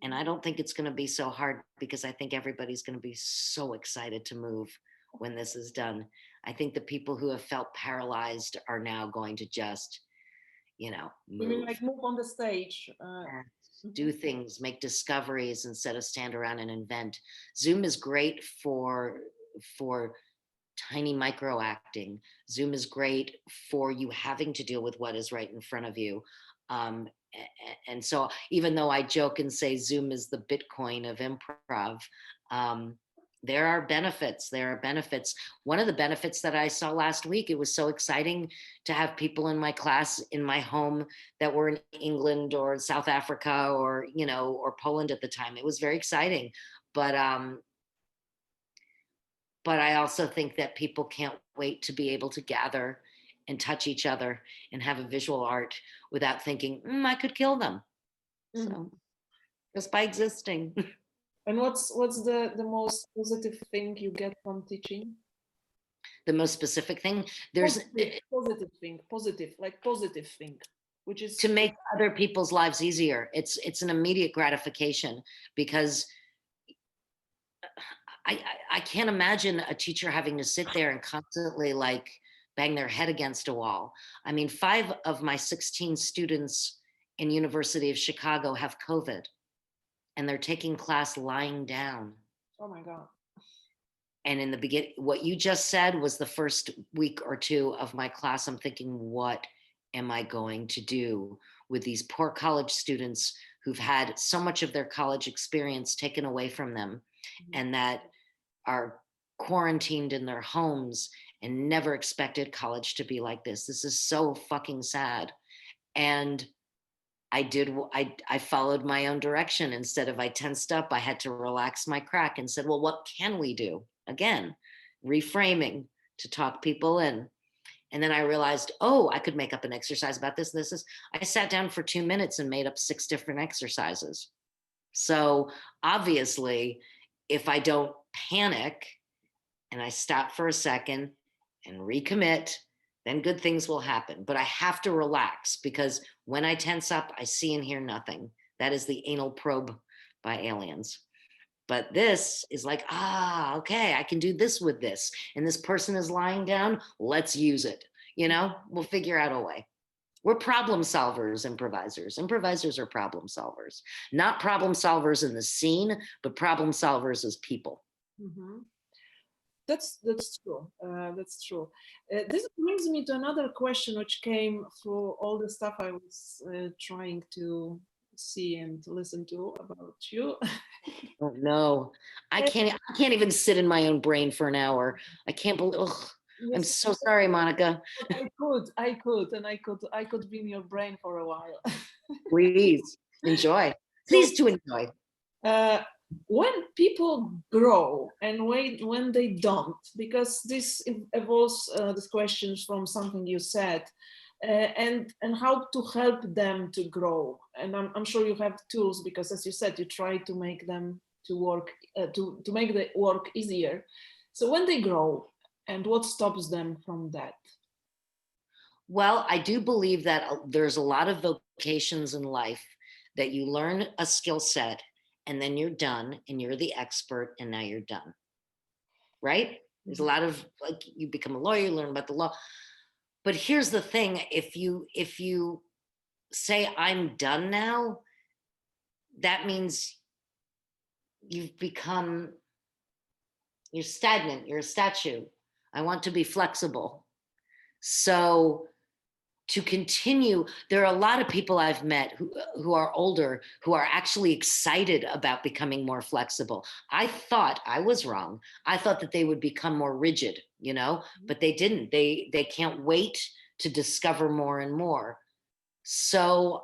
And Mhm. I don't think it's going to be so hard because I think everybody's going to be so excited to move when this is done. I think the people who have felt paralyzed are now going to just, You mean move. like move on the stage? Yes. Mhm. Do things, make discoveries instead of stand around and invent. Zoom is great for tiny micro acting. Zoom is great for you having to deal with what is right in front of you. And so, even though I joke and say Zoom is the Bitcoin of improv, um, there are benefits. There are benefits. One of the benefits that I saw last week, it was so exciting to have people in my class in my home that were in England or South Africa or, or Poland at the time. It was very exciting. But but I also think that people can't wait to be able to gather and touch each other and have a visual art without thinking, I could kill them. So Mhm. just by existing. And what's the most positive thing you get from teaching? The most specific thing, there's Positive thing, positive thing, which to is make other people's lives easier. It's an immediate gratification because I can't imagine a teacher having to sit there and constantly like bang their head against a wall. I mean, 5 of my 16 students in University of Chicago have COVID and they're taking class lying down. oh my god. And in the beginning, what you just said was the first week or two of my class. I'm thinking, what am I going to do with these poor college students who've had so much of their college experience taken away from them Mhm. and that are quarantined in their homes and never expected college to be like this. This is so fucking sad. And I followed my own direction. Instead of I tensed up, I had to relax my crack and said, well, what can we do? Again, reframing to talk people in. And then I realized, oh, I could make up an exercise about this. This is, I sat down for 2 minutes and made up 6 different exercises. So obviously, if I don't panic and I stop for a second and recommit, then good things will happen. But I have to relax because when I tense up, I see and hear nothing. That is the anal probe by aliens. But this is like, okay, I can do this with this. And this person is lying down. Let's use it. We'll figure out a way. We're problem solvers, improvisers. Improvisers are problem solvers, not problem solvers in the scene, but problem solvers as people. Mhm. That's true. That's true. This brings me to another question, which came through all the stuff I was trying to see and listen to about you. Oh no, I can't even sit in my own brain for an hour. I can't believe, ugh, I'm Yes, so sorry, Monica. I could be in your brain for a while. Please enjoy. So, Please do enjoy. uh, when people grow and when they don't, because this evolves these questions from something you said, and how to help them to grow. And I'm sure you have tools because, as you said, you try to make them to work to make the work easier. So when they grow, and what stops them from that? Well, I do believe that there's a lot of vocations in life that you learn a skill set and then you're done and you're the expert and now you're done. Right? There's a lot of, like, you become a lawyer, you learn about the law. But here's the thing, if you say I'm done now, that means you've become, you're stagnant, you're a statue. I want to be flexible. So to continue, there are a lot of people I've met who are older, who are actually excited about becoming more flexible. I thought I was wrong. I thought that they would become more rigid, you know, but they didn't. They can't wait to discover more and more. So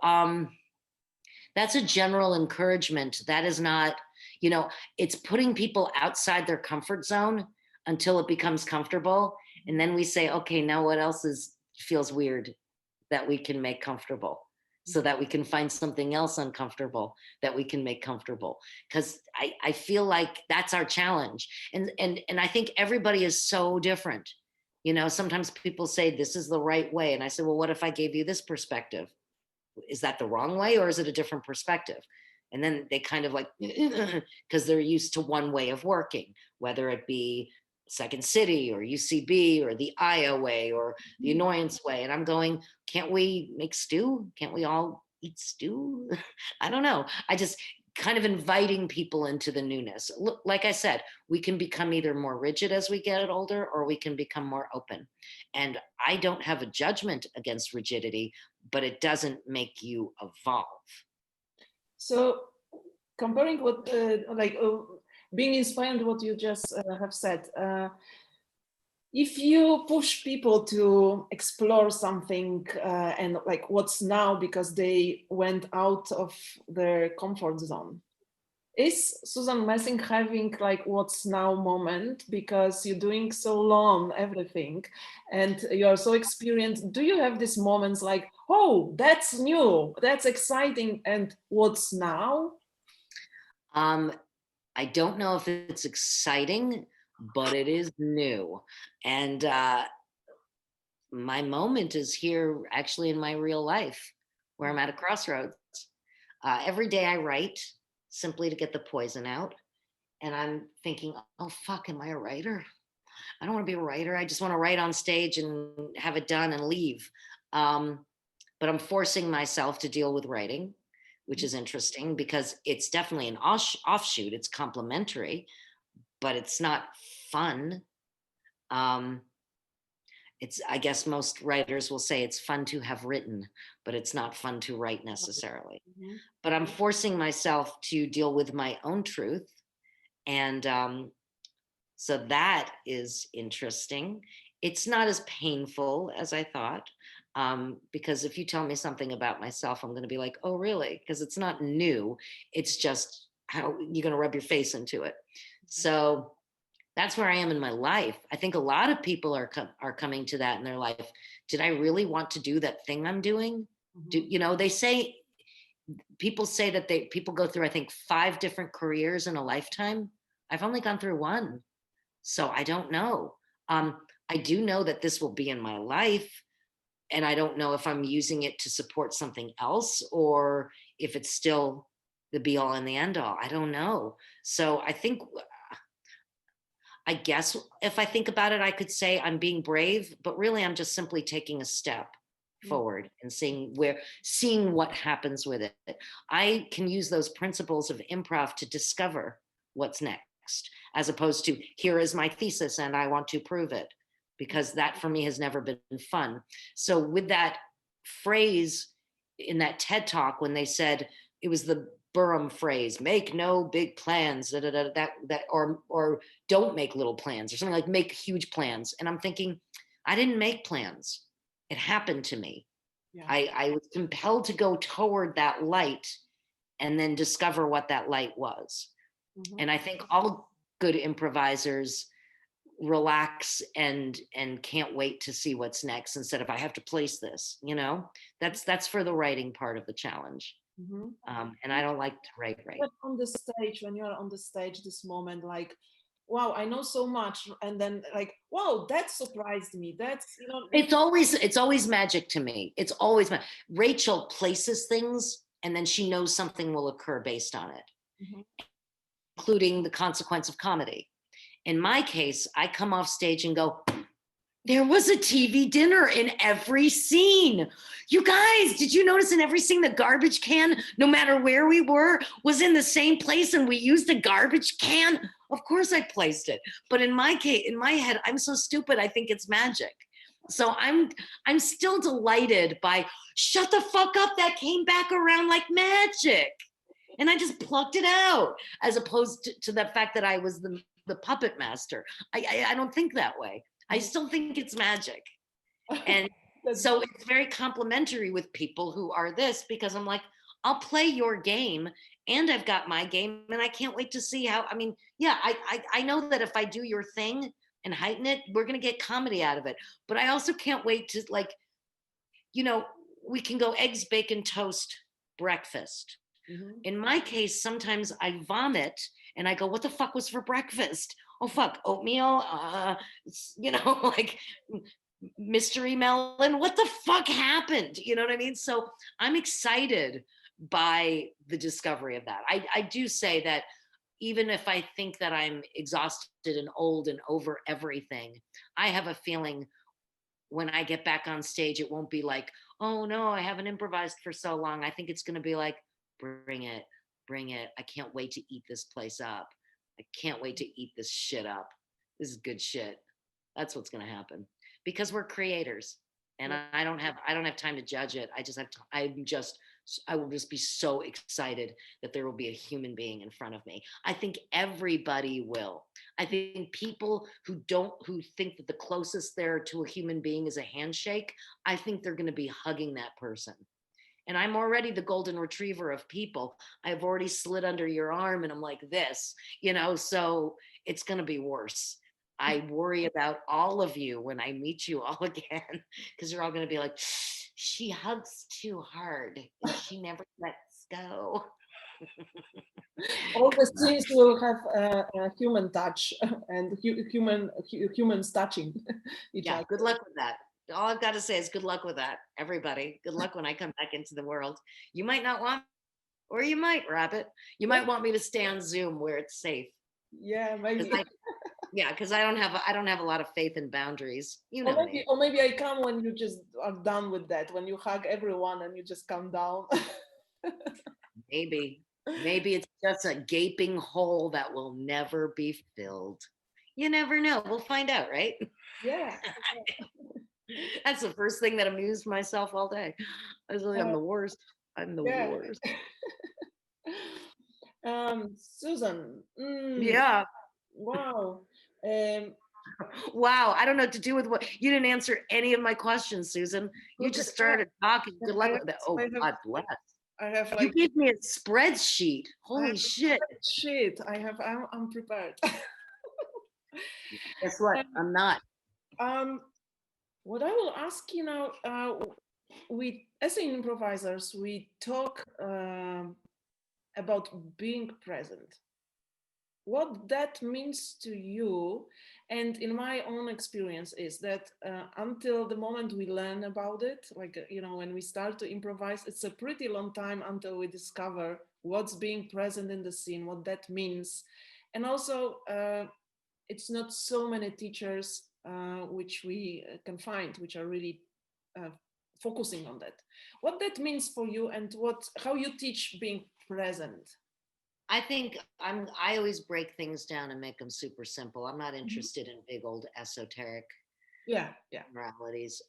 that's a general encouragement. That is not, you know, it's putting people outside their comfort zone until it becomes comfortable. And then we say, okay, now what else feels weird that we can make comfortable, so that we can find something else uncomfortable that we can make comfortable. Because I feel like that's our challenge. And I think everybody is so different. You know, sometimes people say this is the right way. And I say, well, what if I gave you this perspective? Is that the wrong way, or is it a different perspective? And then they kind of like, because they're used to one way of working, whether it be Second City or UCB or the Aya way or the Annoyance way. And I'm going, can't we make stew? Can't we all eat stew? I don't know. I just kind of inviting people into the newness. Look, like I said, we can become either more rigid as we get older, or we can become more open. And I don't have a judgment against rigidity, but it doesn't make you evolve. So comparing what, being inspired what you just have said, if you push people to explore something and like what's now because they went out of their comfort zone, is Susan Messing having like what's now moment because you're doing so long everything and you are so experienced? Do you have these moments like, oh, that's new, that's exciting, and what's now? I don't know if it's exciting, but it is new. And my moment is here actually in my real life, where I'm at a crossroads. Every day I write simply to get the poison out. And I'm thinking, oh, fuck, am I a writer? I don't want to be a writer. I just want to write on stage and have it done and leave. But I'm forcing myself to deal with writing, which is interesting because it's definitely an offshoot. It's complementary, but it's not fun. It's, I guess most writers will say it's fun to have written, but it's not fun to write necessarily. Mm-hmm. But I'm forcing myself to deal with my own truth. And so that is interesting. It's not as painful as I thought. Because if you tell me something about myself, I'm going to be like, oh, really? Because it's not new. It's just how you're going to rub your face into it. So that's where I am in my life. I think a lot of people are coming to that in their life. Did I really want to do that thing I'm doing? Mm-hmm. You know, people say that people go through, I think, 5 different careers in a lifetime. I've only gone through 1. So I don't know. I do know that this will be in my life. And I don't know if I'm using it to support something else or if it's still the be all and the end all. I don't know. So I guess if I think about it, I could say I'm being brave, but really I'm just simply taking a step forward and seeing what happens with it. I can use those principles of improv to discover what's next, as opposed to here is my thesis and I want to prove it, because that for me has never been fun. So with that phrase in that TED talk, when they said, it was the Burham phrase, make no big plans, or don't make little plans, or something like make huge plans. And I'm thinking, I didn't make plans. It happened to me. Yeah. I was compelled to go toward that light and then discover what that light was. Mm-hmm. And I think all good improvisers relax and can't wait to see what's next instead of I have to place this, you know. That's for the writing part of the challenge. Mm-hmm. And I don't like to write. But on the stage, when you're on the stage, this moment, like, wow, I know so much, and then like, wow, that surprised me. That's, you know, it's always magic to me. It's always Rachel places things and then she knows something will occur based on it. Mhm. including the consequence of comedy. In my case, I come off stage and go, there was a TV dinner in every scene. You guys, did you notice in every scene the garbage can, no matter where we were, was in the same place and we used a garbage can? Of course I placed it. But in my case, in my head, I'm so stupid, I think it's magic. So I'm still delighted by, shut the fuck up, that came back around like magic. And I just plucked it out, as opposed to the fact that I was the puppet master. I don't think that way. I still think it's magic. And so it's very complimentary with people who are this, because I'm like, I'll play your game and I've got my game, and I can't wait to see how, I mean, yeah, I know that if I do your thing and heighten it, we're going to get comedy out of it. But I also can't wait to, like, you know, we can go eggs, bacon, toast, breakfast. Mhm. In my case, sometimes I vomit and I go, what the fuck was for breakfast? Oh, fuck, oatmeal, you know, like mystery melon. What the fuck happened? You know what I mean? So I'm excited by the discovery of that. I do say that even if I think that I'm exhausted and old and over everything, I have a feeling when I get back on stage, it won't be like, oh no, I haven't improvised for so long. I think it's going to be like, bring it, bring it. I can't wait to eat this place up. I can't wait to eat this shit up. This is good shit. That's what's going to happen, because we're creators, and I don't have time to judge it. I just have to, I will just be so excited that there will be a human being in front of me. I think everybody will. I think people who think that the closest there to a human being is a handshake, I think they're going to be hugging that person. And I'm already the golden retriever of people. I've already slid under your arm and I'm like this, so it's going to be worse. I worry about all of you when I meet you all again, because you're all going to be like, she hugs too hard and she never lets go. All the scenes will have a human touch and humans touching each Yeah, other. good luck with that. All I've got to say is good luck with that, everybody. Good luck when I come back into the world. You might not want, or you might, Rabbit. You might want me to stay on Zoom where it's safe. Yeah, maybe. Because I don't have a lot of faith in boundaries. You know me. Or maybe I come when you just are done with that, when you hug everyone and you just come down. Maybe it's just a gaping hole that will never be filled. You never know. We'll find out, right? Yeah. That's the first thing that amused myself all day. I was like, I'm the worst. I'm the Yeah. worst. Susan. Yeah. Wow. Wow. I don't know what to do with what you didn't answer any of my questions, Susan. You just started talking. Good luck with that. Oh, God bless. I have You like gave me a spreadsheet. Holy shit. shit. I'm prepared. Guess what? I'm not. What I will ask you now, we as improvisers, we talk about being present. What that means to you, and in my own experience, is that until the moment we learn about it, like when we start to improvise, it's a pretty long time until we discover what's being present in the scene, what that means. And also it's not so many teachers which we can find which are really focusing on that. What that means for you, and how you teach being present. I think I always break things down and make them super simple. I'm not interested in big old esoteric Yeah. moralities.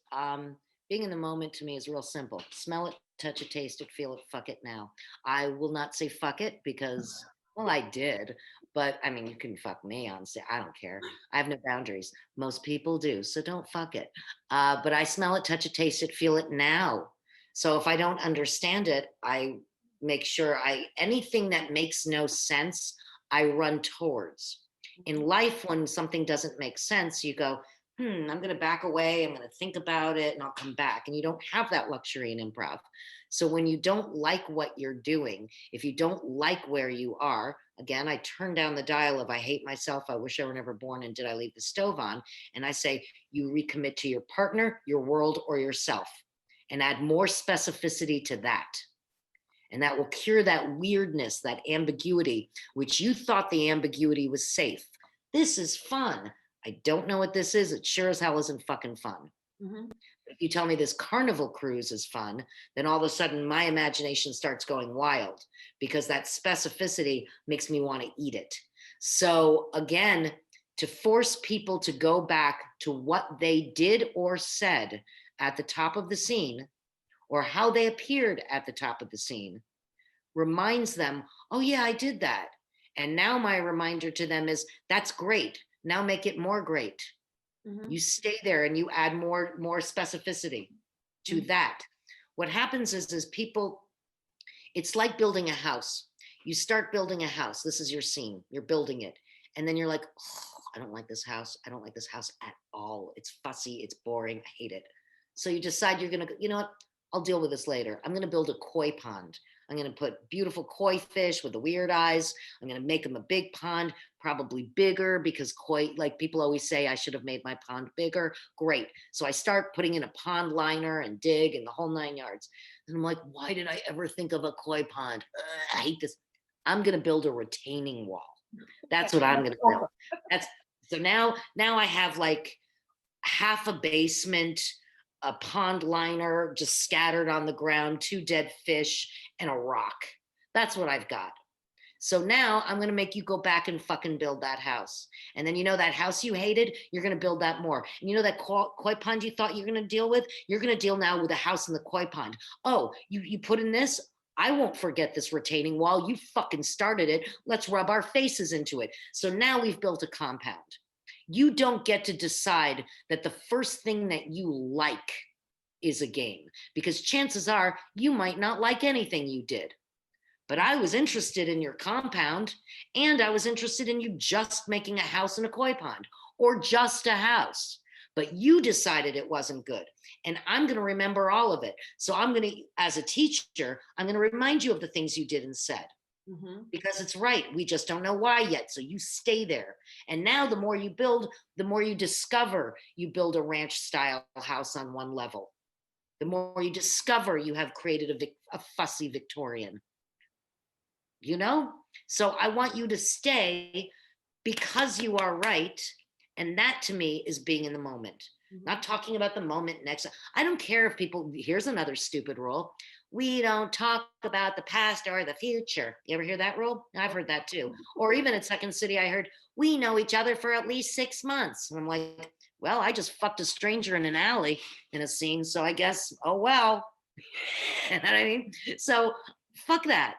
Being in the moment to me is real simple. Smell it, touch it, taste it, feel it, fuck it now. I will not say fuck it because, well, I did, but I mean, you can fuck me on say, I don't care. I have no boundaries. Most people do, so don't fuck it. But I smell it, touch it, taste it, feel it now. So if I don't understand it, I make sure anything that makes no sense, I run towards. In life, when something doesn't make sense, you go, I'm going to back away. I'm going to think about it and I'll come back. And you don't have that luxury in improv. So when you don't like what you're doing, if you don't like where you are, again, I turn down the dial of I hate myself, I wish I were never born, and did I leave the stove on? And I say, you recommit to your partner, your world, or yourself, and add more specificity to that. And that will cure that weirdness, that ambiguity, which you thought the ambiguity was safe. This is fun. I don't know what this is. It sure as hell isn't fucking fun. Mhm. If you tell me this carnival cruise is fun, then all of a sudden my imagination starts going wild because that specificity makes me want to eat it. So again, to force people to go back to what they did or said at the top of the scene, or how they appeared at the top of the scene, reminds them, oh yeah, I did that. And now my reminder to them is, that's great. Now make it more great. Mhm. You stay there and you add more specificity to Mhm. that. What happens is people, it's like building a house. You start building a house. This is your scene. You're building it. And then you're like, oh, I don't like this house. I don't like this house at all. It's fussy. It's boring. I hate it. So you decide you're going to, you know what? I'll deal with this later. I'm going to build a koi pond. I'm going to put beautiful koi fish with the weird eyes. I'm going to make them a big pond, probably bigger because koi, like people always say, I should have made my pond bigger. Great. So I start putting in a pond liner and dig and the whole 9 yards. And I'm like, why did I ever think of a koi pond? Ugh, I hate this. I'm going to build a retaining wall. That's what I'm going to build. That's so now I have like half a basement, a pond liner just scattered on the ground, 2 dead fish, and a rock. That's what I've got. So now I'm going to make you go back and fucking build that house. And then, you know, that house you hated, you're going to build that more. And you know, that koi pond you thought you're going to deal with, you're going to deal now with a house in the koi pond. Oh, you put in this. I won't forget this retaining wall. You fucking started it. Let's rub our faces into it. So now we've built a compound. You don't get to decide that the first thing that you like is a game, because chances are you might not like anything you did. But I was interested in your compound, and I was interested in you just making a house in a koi pond, or just a house. But you decided it wasn't good. And I'm going to remember all of it. So I'm going to, as a teacher, I'm going to remind you of the things you did and said. Mhm. Because it's right. We just don't know why yet. So you stay there. And now the more you build, the more you discover you build a ranch style house on one level. The more you discover you have created a fussy Victorian. You know? So I want you to stay because you are right. And that to me is being in the moment, Mhm. not talking about the moment next. I don't care if people, here's another stupid rule. We don't talk about the past or the future. You ever hear that rule? I've heard that too. Or even at Second City, I heard, we know each other for at least 6 months. And I'm like, well, I just fucked a stranger in an alley in a scene. So I guess, oh, well. You know what I mean? So fuck that.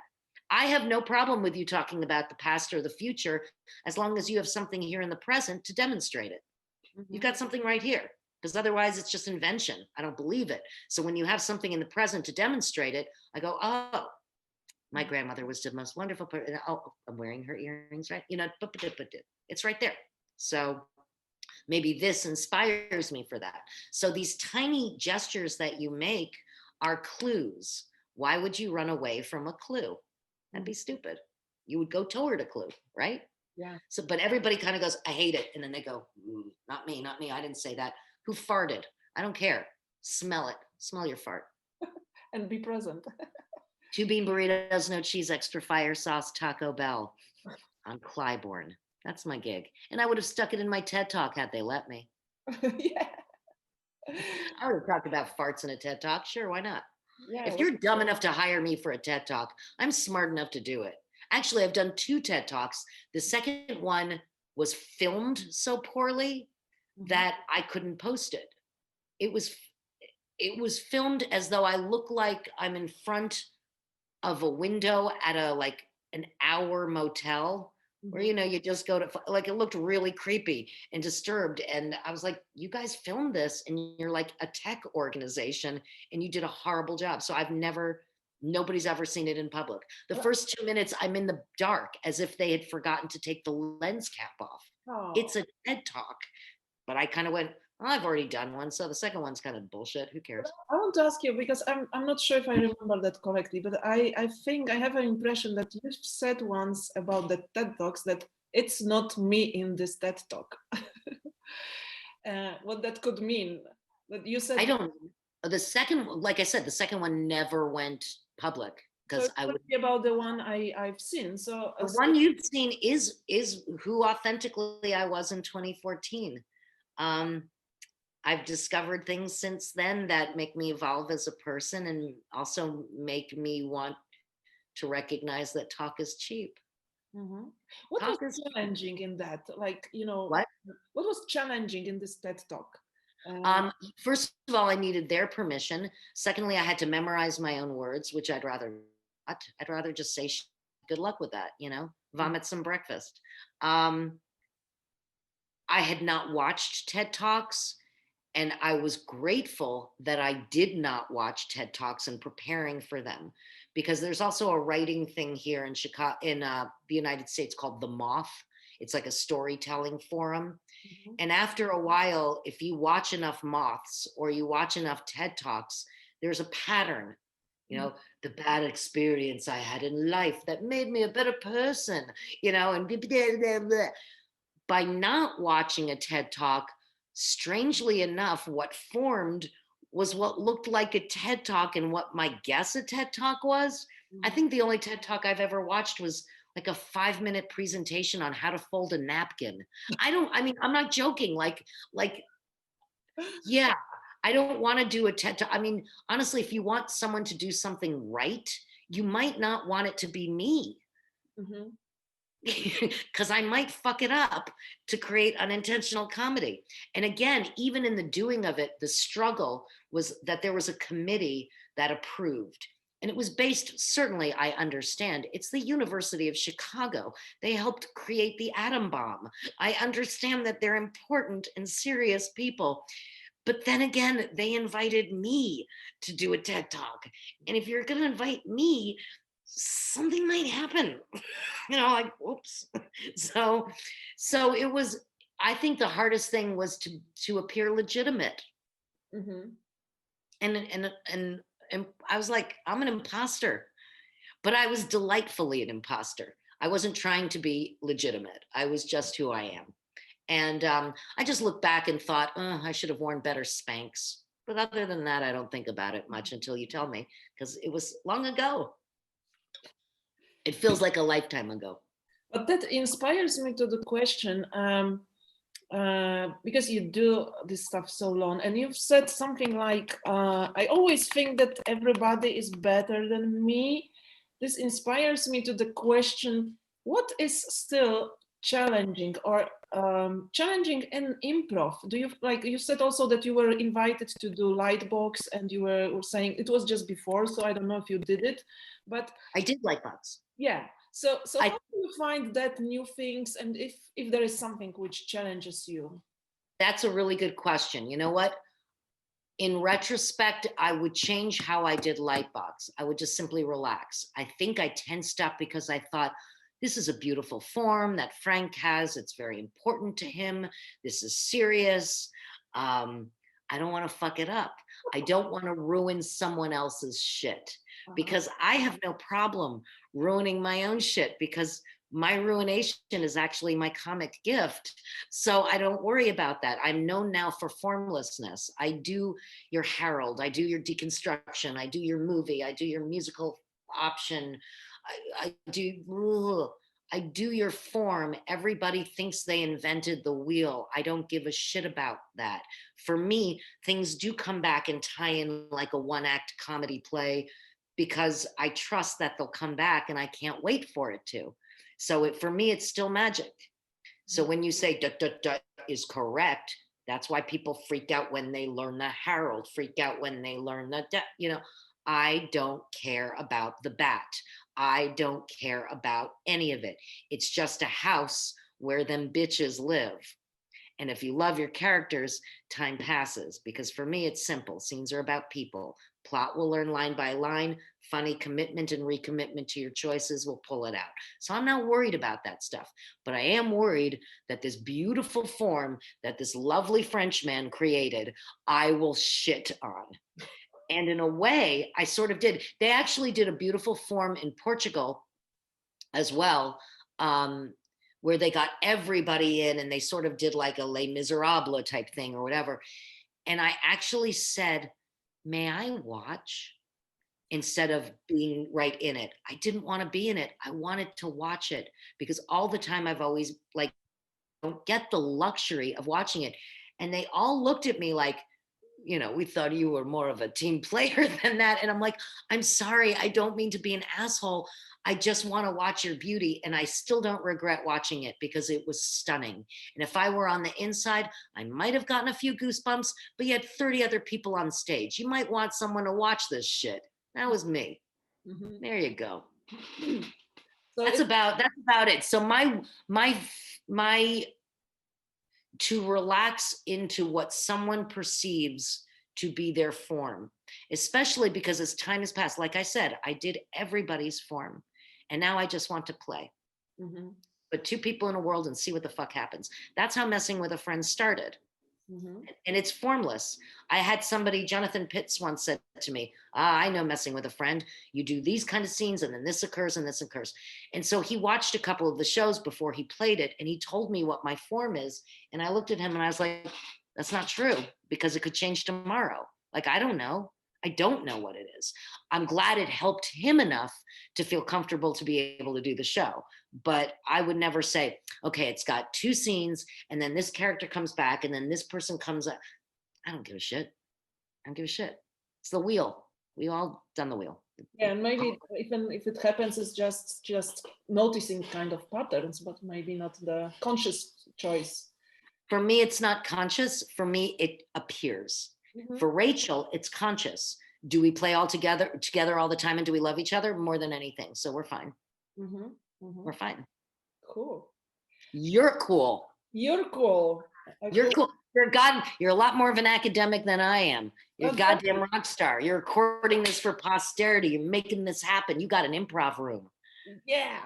I have no problem with you talking about the past or the future as long as you have something here in the present to demonstrate it. You've Mhm. got something right here, because otherwise it's just invention. I don't believe it. So when you have something in the present to demonstrate it, I go, oh, my grandmother was the most wonderful person. Oh, I'm wearing her earrings, right? You know, it's right there. So maybe this inspires me for that. So these tiny gestures that you make are clues. Why would you run away from a clue? That'd be stupid. You would go toward a clue, right? Yeah. So, but everybody kind of goes, I hate it. And then they go, not me, not me. I didn't say that. Who farted? I don't care. Smell it. Smell your fart. And be present. 2 bean burritos, no cheese, extra fire sauce, Taco Bell on Clybourne. That's my gig. And I would have stuck it in my TED talk had they let me. Yeah. I would have talked about farts in a TED talk. Sure, why not? Yeah. If you're dumb enough to hire me for a TED talk, I'm smart enough to do it. Actually, I've done 2 TED talks. The second one was filmed so poorly that I couldn't post it. It was filmed as though I look like I'm in front of a window at a like an hour motel where, you know, you just go to, like, it looked really creepy and disturbed. And I was like, you guys filmed this and you're like a tech organization and you did a horrible job. So nobody's ever seen it in public. The first 2 minutes I'm in the dark as if they had forgotten to take the lens cap off. Oh. It's a TED talk, but I kind of went, oh, I've already done one. So the second one's kind of bullshit. Who cares? I want to ask you, because I'm not sure if I remember that correctly, but I think I have an impression that you said once about the TED Talks that it's not me in this TED Talk. What that could mean. But you said I don't, the second, like I said, the second one never went public So because it's I would. about the one I've seen. So, The one you've seen is who authentically I was in 2014. Um, I've discovered things since then that make me evolve as a person and also make me want to recognize that talk is cheap. What was Talk is cheap. challenging in that? Like, What? what was challenging in this TED talk? First of all, I needed their permission. Secondly, I had to memorize my own words, which I'd rather not. I'd rather just say, good luck with that, vomit some breakfast. I had not watched TED Talks, and I was grateful that I did not watch TED Talks in preparing for them, because there's also a writing thing here in Chicago, in the United States, called The Moth. It's like a storytelling forum. And after a while, if you watch enough Moths or you watch enough TED Talks, there's a pattern. The bad experience I had in life that made me a better person, and blah, blah, blah. By not watching a TED Talk, strangely enough, what formed was what looked like a TED Talk and what my guess a TED Talk was. I think the only TED Talk I've ever watched was like a 5-minute presentation on how to fold a napkin. I'm not joking. Yeah, I don't want to do a TED Talk. Honestly, if you want someone to do something right, you might not want it to be me. Because I might fuck it up to create unintentional comedy. And again, even in the doing of it, the struggle was that there was a committee that approved. And it was based, certainly, I understand, it's the University of Chicago. They helped create the atom bomb. I understand that they're important and serious people. But then again, they invited me to do a TED Talk. And if you're going to invite me, something might happen, like, whoops. So it was, I think the hardest thing was to appear legitimate. And I was like, I'm an imposter, but I was delightfully an imposter. I wasn't trying to be legitimate. I was just who I am. And I just looked back and thought, I should have worn better Spanx. But other than that, I don't think about it much until you tell me, because it was long ago. It feels like a lifetime ago. But that inspires me to the question, because you do this stuff so long, and you've said something like, I always think that everybody is better than me. This inspires me to the question, what is still challenging or challenging in improv? Do you, like you said also that you were invited to do Lightbox, and you were saying it was just before, so I don't know if you did it, but I did Lightbox. Yeah. So how do you find that new things, and if there is something which challenges you? That's a really good question. You know what? In retrospect, I would change how I did Lightbox. I would just simply relax. I think I tensed up because I thought, this is a beautiful form that Frank has. It's very important to him. This is serious. I don't want to fuck it up. I don't want to ruin someone else's shit, because I have no problem ruining my own shit, because my ruination is actually my comic gift. So I don't worry about that. I'm known now for formlessness. I do your Harold, I do your deconstruction, I do your movie, I do your musical option, I do your form. Everybody thinks they invented the wheel. I don't give a shit about that. For me, things do come back and tie in like a one-act comedy play, because I trust that they'll come back, and I can't wait for it to. So for me, it's still magic. So when you say is correct, that's why people freak out when they learn the Harold, freak out when they learn the, I don't care about the bat. I don't care about any of it. It's just a house where them bitches live. And if you love your characters, time passes. Because for me, it's simple. Scenes are about people. Plot will learn line by line. Funny commitment and recommitment to your choices will pull it out. So I'm not worried about that stuff. But I am worried that this beautiful form that this lovely Frenchman created, I will shit on. And in a way, I sort of did. They actually did a beautiful form in Portugal as well, where they got everybody in, and they sort of did like a Les Miserables type thing or whatever. And I actually said, may I watch? instead of being right in it. I didn't want to be in it. I wanted to watch it, because all the time I've always like, don't get the luxury of watching it. And they all looked at me like, we thought you were more of a team player than that. And I'm like, I'm sorry, I don't mean to be an asshole. I just want to watch your beauty. And I still don't regret watching it, because it was stunning. And if I were on the inside, I might have gotten a few goosebumps, but you had 30 other people on stage. You might want someone to watch this shit. That was me. There you go. So That's about it. So my to relax into what someone perceives to be their form, especially because as time has passed, like I said, I did everybody's form, and now I just want to play. Put two people in a world and see what the fuck happens. That's how Messing with a Friend started. And it's formless. I had somebody, Jonathan Pitts, once said to me, I know Messing with a Friend. You do these kind of scenes, and then this occurs and this occurs. And so he watched a couple of the shows before he played it, and he told me what my form is. And I looked at him and I was like, that's not true, because it could change tomorrow. Like, I don't know. I don't know what it is. I'm glad it helped him enough to feel comfortable to be able to do the show. But I would never say, okay, it's got two scenes, and then this character comes back, and then this person comes up. I don't give a shit. I don't give a shit. It's the wheel. We all done the wheel. Yeah, and maybe even if it happens, it's just noticing kind of patterns, but maybe not the conscious choice. For me, it's not conscious. For me, it appears. For Rachel, it's conscious. Do we play all together all the time, and do we love each other more than anything? So we're fine. We're fine. Cool. You're cool. You're cool. You're cool. You're a lot more of an academic than I am. You're a goddamn rock star. You're recording this for posterity. You're making this happen. You got an improv room. Yeah.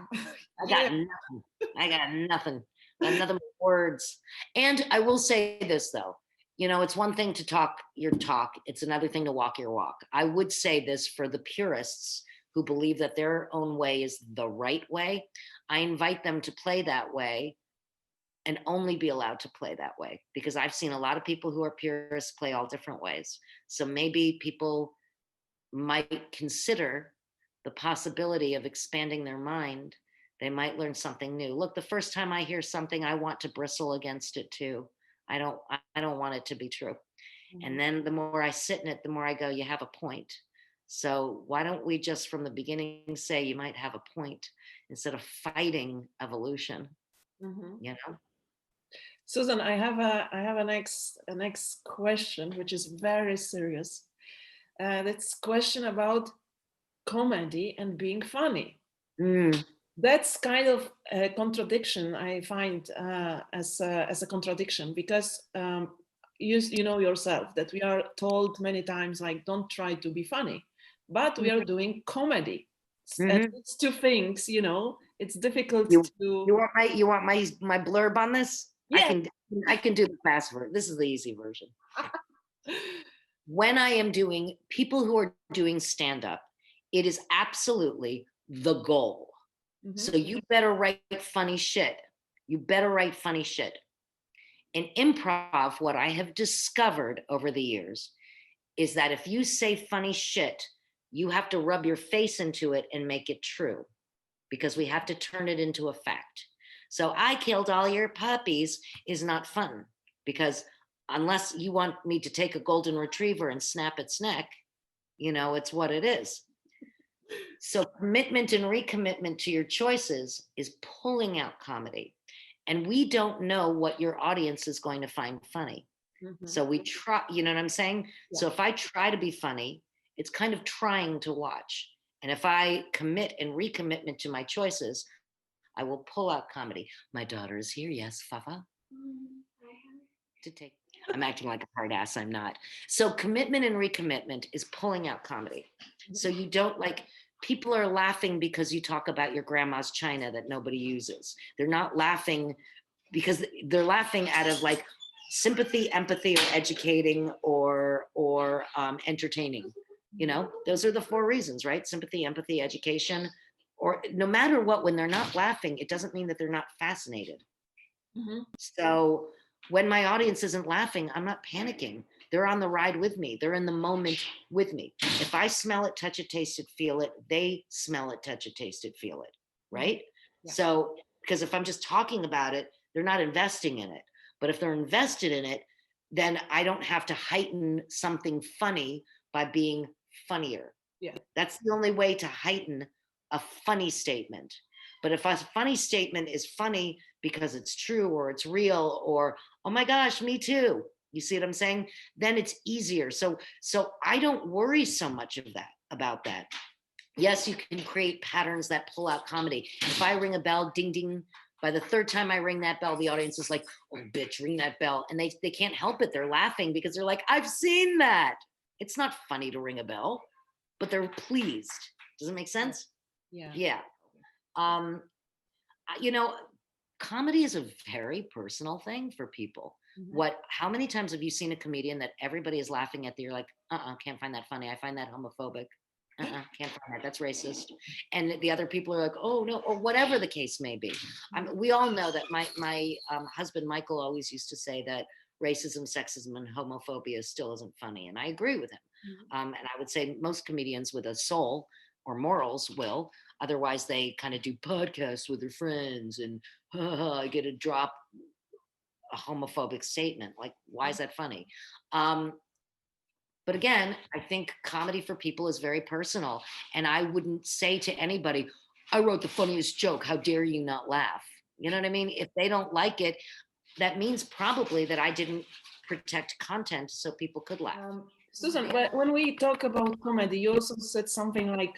I got nothing. I got nothing. Nothing but words. And I will say this, though. It's one thing to talk your talk. It's another thing to walk your walk. I would say this for the purists who believe that their own way is the right way. I invite them to play that way, and only be allowed to play that way, because I've seen a lot of people who are purists play all different ways. So maybe people might consider the possibility of expanding their mind. They might learn something new. Look, the first time I hear something, I want to bristle against it too. I don't want it to be true. And then the more I sit in it, the more I go, you have a point. So why don't we just from the beginning say you might have a point, instead of fighting evolution? Susan, I have a next question, which is very serious. That's question about comedy and being funny. That's kind of a contradiction, I find, as a contradiction, because you know yourself that we are told many times, like, don't try to be funny, but we are doing comedy. It's two things, it's difficult to. You want my blurb on this? Yeah. I can do the fast version. This is the easy version. When I am doing people who are doing stand-up, it is absolutely the goal. So you better write funny shit. You better write funny shit. In improv, what I have discovered over the years is that if you say funny shit, you have to rub your face into it and make it true, because we have to turn it into a fact. So I killed all your puppies is not fun, because unless you want me to take a golden retriever and snap its neck, it's what it is. So commitment and recommitment to your choices is pulling out comedy. And we don't know what your audience is going to find funny. So we try, you know what I'm saying? Yeah. So if I try to be funny, it's kind of trying to watch. And if I commit and recommitment to my choices, I will pull out comedy. My daughter is here. Yes, Fafa. I'm acting like a hard ass. I'm not. So commitment and recommitment is pulling out comedy. So you don't people are laughing because you talk about your grandma's china that nobody uses. They're not laughing because they're laughing out of sympathy, empathy, or educating, or entertaining. Those are the four reasons, right? Sympathy, empathy, education. Or no matter what, when they're not laughing, it doesn't mean that they're not fascinated. So when my audience isn't laughing, I'm not panicking. They're on the ride with me. They're in the moment with me. If I smell it, touch it, taste it, feel it, they smell it, touch it, taste it, feel it, right? Yeah. So, because if I'm just talking about it, they're not investing in it. But if they're invested in it, then I don't have to heighten something funny by being funnier. Yeah. That's the only way to heighten a funny statement. But if a funny statement is funny because it's true or it's real or, oh my gosh, me too. You see what I'm saying? Then it's easier. So I don't worry so much about that. Yes, you can create patterns that pull out comedy. If I ring a bell, ding, ding, by the third time I ring that bell, the audience is like, oh, bitch, ring that bell. And they can't help it. They're laughing because they're like, I've seen that. It's not funny to ring a bell, but they're pleased. Does it make sense? Yeah. Yeah. You know, comedy is a very personal thing for people. How many times have you seen a comedian that everybody is laughing at? You're like, can't find that funny. I find that homophobic. Can't find that. That's racist. And the other people are like, oh no, or whatever the case may be. We all know that my husband, Michael, always used to say that racism, sexism, and homophobia still isn't funny. And I agree with him. And I would say most comedians with a soul or morals will. Otherwise, they kind of do podcasts with their friends and I get to drop a homophobic statement. Like, why is that funny? But again, I think comedy for people is very personal. And I wouldn't say to anybody, I wrote the funniest joke. How dare you not laugh? You know what I mean? If they don't like it, that means probably that I didn't protect content so people could laugh. Susan, when we talk about comedy, you also said something like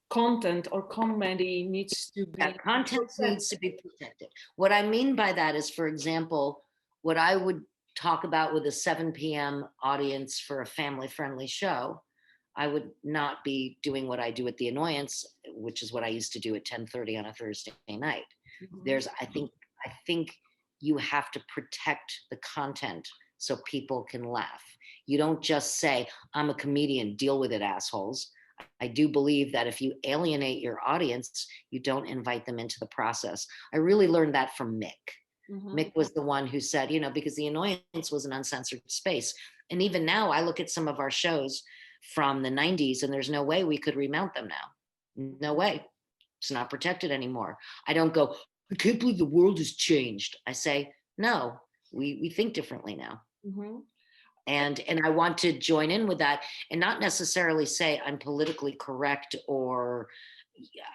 content or comedy needs to be content needs to be protected. What I mean by that is, for example, what I would talk about with a 7 p.m. audience for a family-friendly show, I would not be doing what I do at the Annoyance, which is what I used to do at 10:30 on a Thursday night. I think you have to protect the content so people can laugh. You don't just say, I'm a comedian, deal with it, assholes. I do believe that if you alienate your audience, you don't invite them into the process. I really learned that from Mick. Mick was the one who said, because the Annoyance was an uncensored space. And even now I look at some of our shows from the 90s and there's no way we could remount them now. No way. It's not protected anymore. I don't go, I can't believe the world has changed. I say, no, we think differently now. And I want to join in with that and not necessarily say I'm politically correct or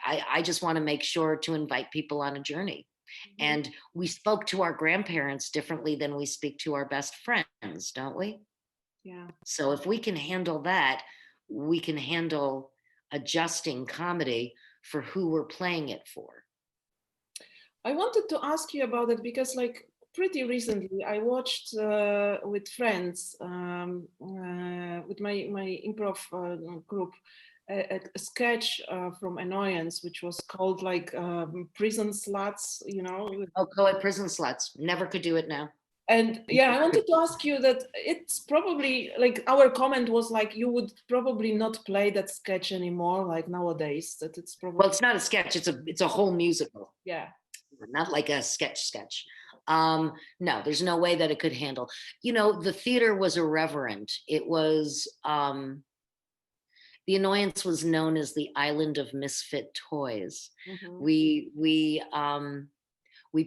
I just want to make sure to invite people on a journey. And we spoke to our grandparents differently than we speak to our best friends, don't we? Yeah. So if we can handle that, we can handle adjusting comedy for who we're playing it for. I wanted to ask you about it because pretty recently I watched with friends, with my improv group, a sketch from Annoyance, which was called Prison Sluts, Oh, co-ed prison sluts. Never could do it now. And yeah, I wanted to ask you that it's probably our comment was you would probably not play that sketch anymore nowadays, that it's probably. Well, it's not a sketch, it's a whole musical. Yeah. Not like a sketch. No, there's no way that it could handle. The theater was irreverent. It was, the Annoyance was known as the island of misfit toys. We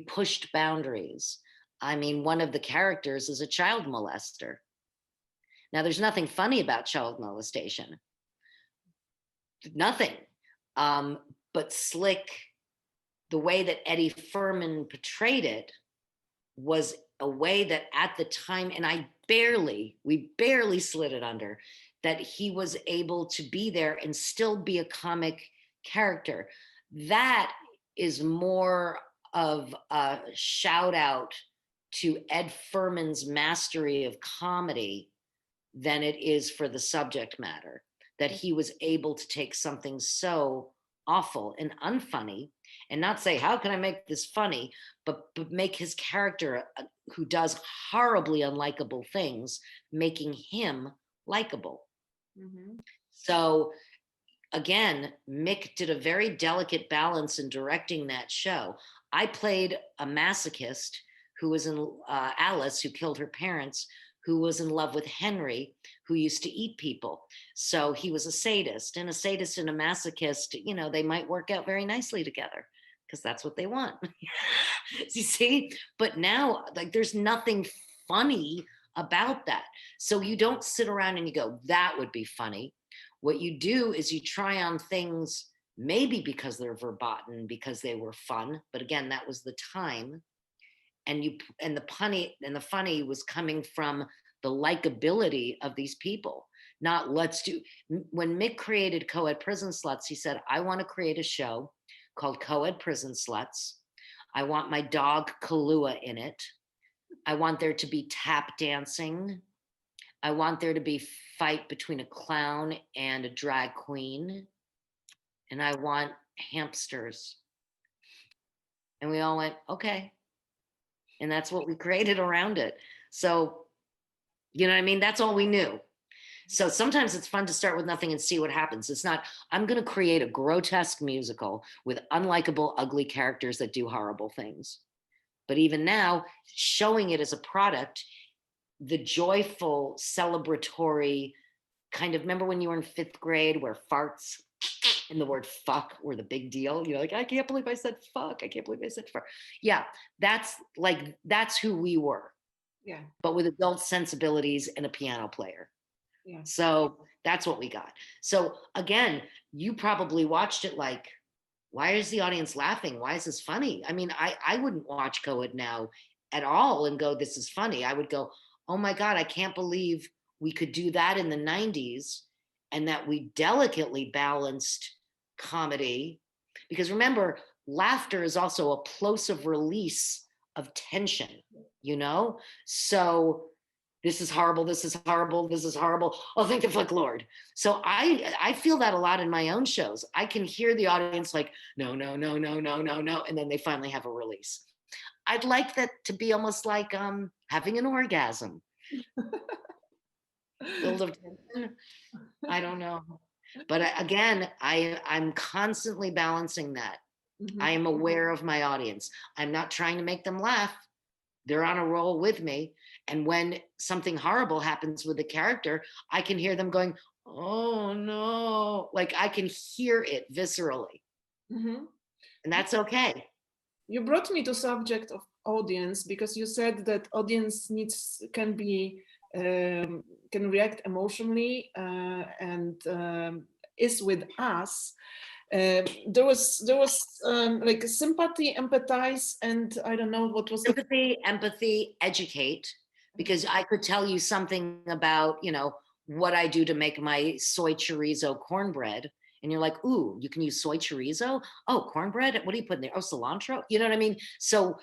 pushed boundaries. I mean, one of the characters is a child molester. Now, there's nothing funny about child molestation. Nothing. But slick, the way that Eddie Furman portrayed it was a way that at the time, and we barely slid it under, that he was able to be there and still be a comic character. That is more of a shout out to Ed Furman's mastery of comedy than it is for the subject matter, that he was able to take something so awful and unfunny and not say, how can I make this funny, but make his character who does horribly unlikable things, making him likable. So again, Mick did a very delicate balance in directing that show. I played a masochist who was in Alice, who killed her parents, who was in love with Henry, who used to eat people. So he was a sadist, and a sadist and a masochist, you know, they might work out very nicely together because that's what they want. You see? But now, like, there's nothing funny about that. So you don't sit around and you go, that would be funny. What you do is you try on things, maybe because they're verboten, because they were fun. But again, that was the time. And the funny was coming from the likability of these people. Not let's do. When Mick created Co-ed Prison Sluts, he said, I want to create a show called Co-ed Prison Sluts. I want my dog Kahlua in it. I want there to be tap dancing. I want there to be fight between a clown and a drag queen. And I want hamsters. And we all went, okay. And that's what we created around it. So, you know what I mean? That's all we knew. So sometimes it's fun to start with nothing and see what happens. It's not, I'm going to create a grotesque musical with unlikable, ugly characters that do horrible things. But even now, showing it as a product, the joyful, celebratory kind of, remember when you were in 5th grade where farts and the word fuck were the big deal? You're like, I can't believe I said fuck. I can't believe I said fuck. Yeah, that's who we were. Yeah. But with adult sensibilities and a piano player. Yeah. So that's what we got. So again, you probably watched it like, why is the audience laughing? Why is this funny? I mean, I wouldn't watch Co-ed now at all and go, this is funny. I would go, oh my God, I can't believe we could do that in the 90s and that we delicately balanced comedy. Because remember, laughter is also a plosive release of tension, you know? So this is horrible, this is horrible, this is horrible. Oh, thank the fuck Lord. So I feel that a lot in my own shows. I can hear the audience like, no, no, no, no, no, no, no. And then they finally have a release. I'd like that to be almost like having an orgasm. Build of tension. I don't know. But again, I'm constantly balancing that. Mm-hmm. I am aware of my audience. I'm not trying to make them laugh. They're on a roll with me. And when something horrible happens with the character, I can hear them going, oh no. Like I can hear it viscerally. Mm-hmm. And that's okay. You brought me to subject of audience because you said that audience can react emotionally and is with us. There was like sympathy, empathize, and I don't know what was sympathy, empathy, educate. Because I could tell you something about, you know, what I do to make my soy chorizo cornbread. And you're like, ooh, you can use soy chorizo? Oh, cornbread? What do you put in there? Oh, cilantro? You know what I mean? So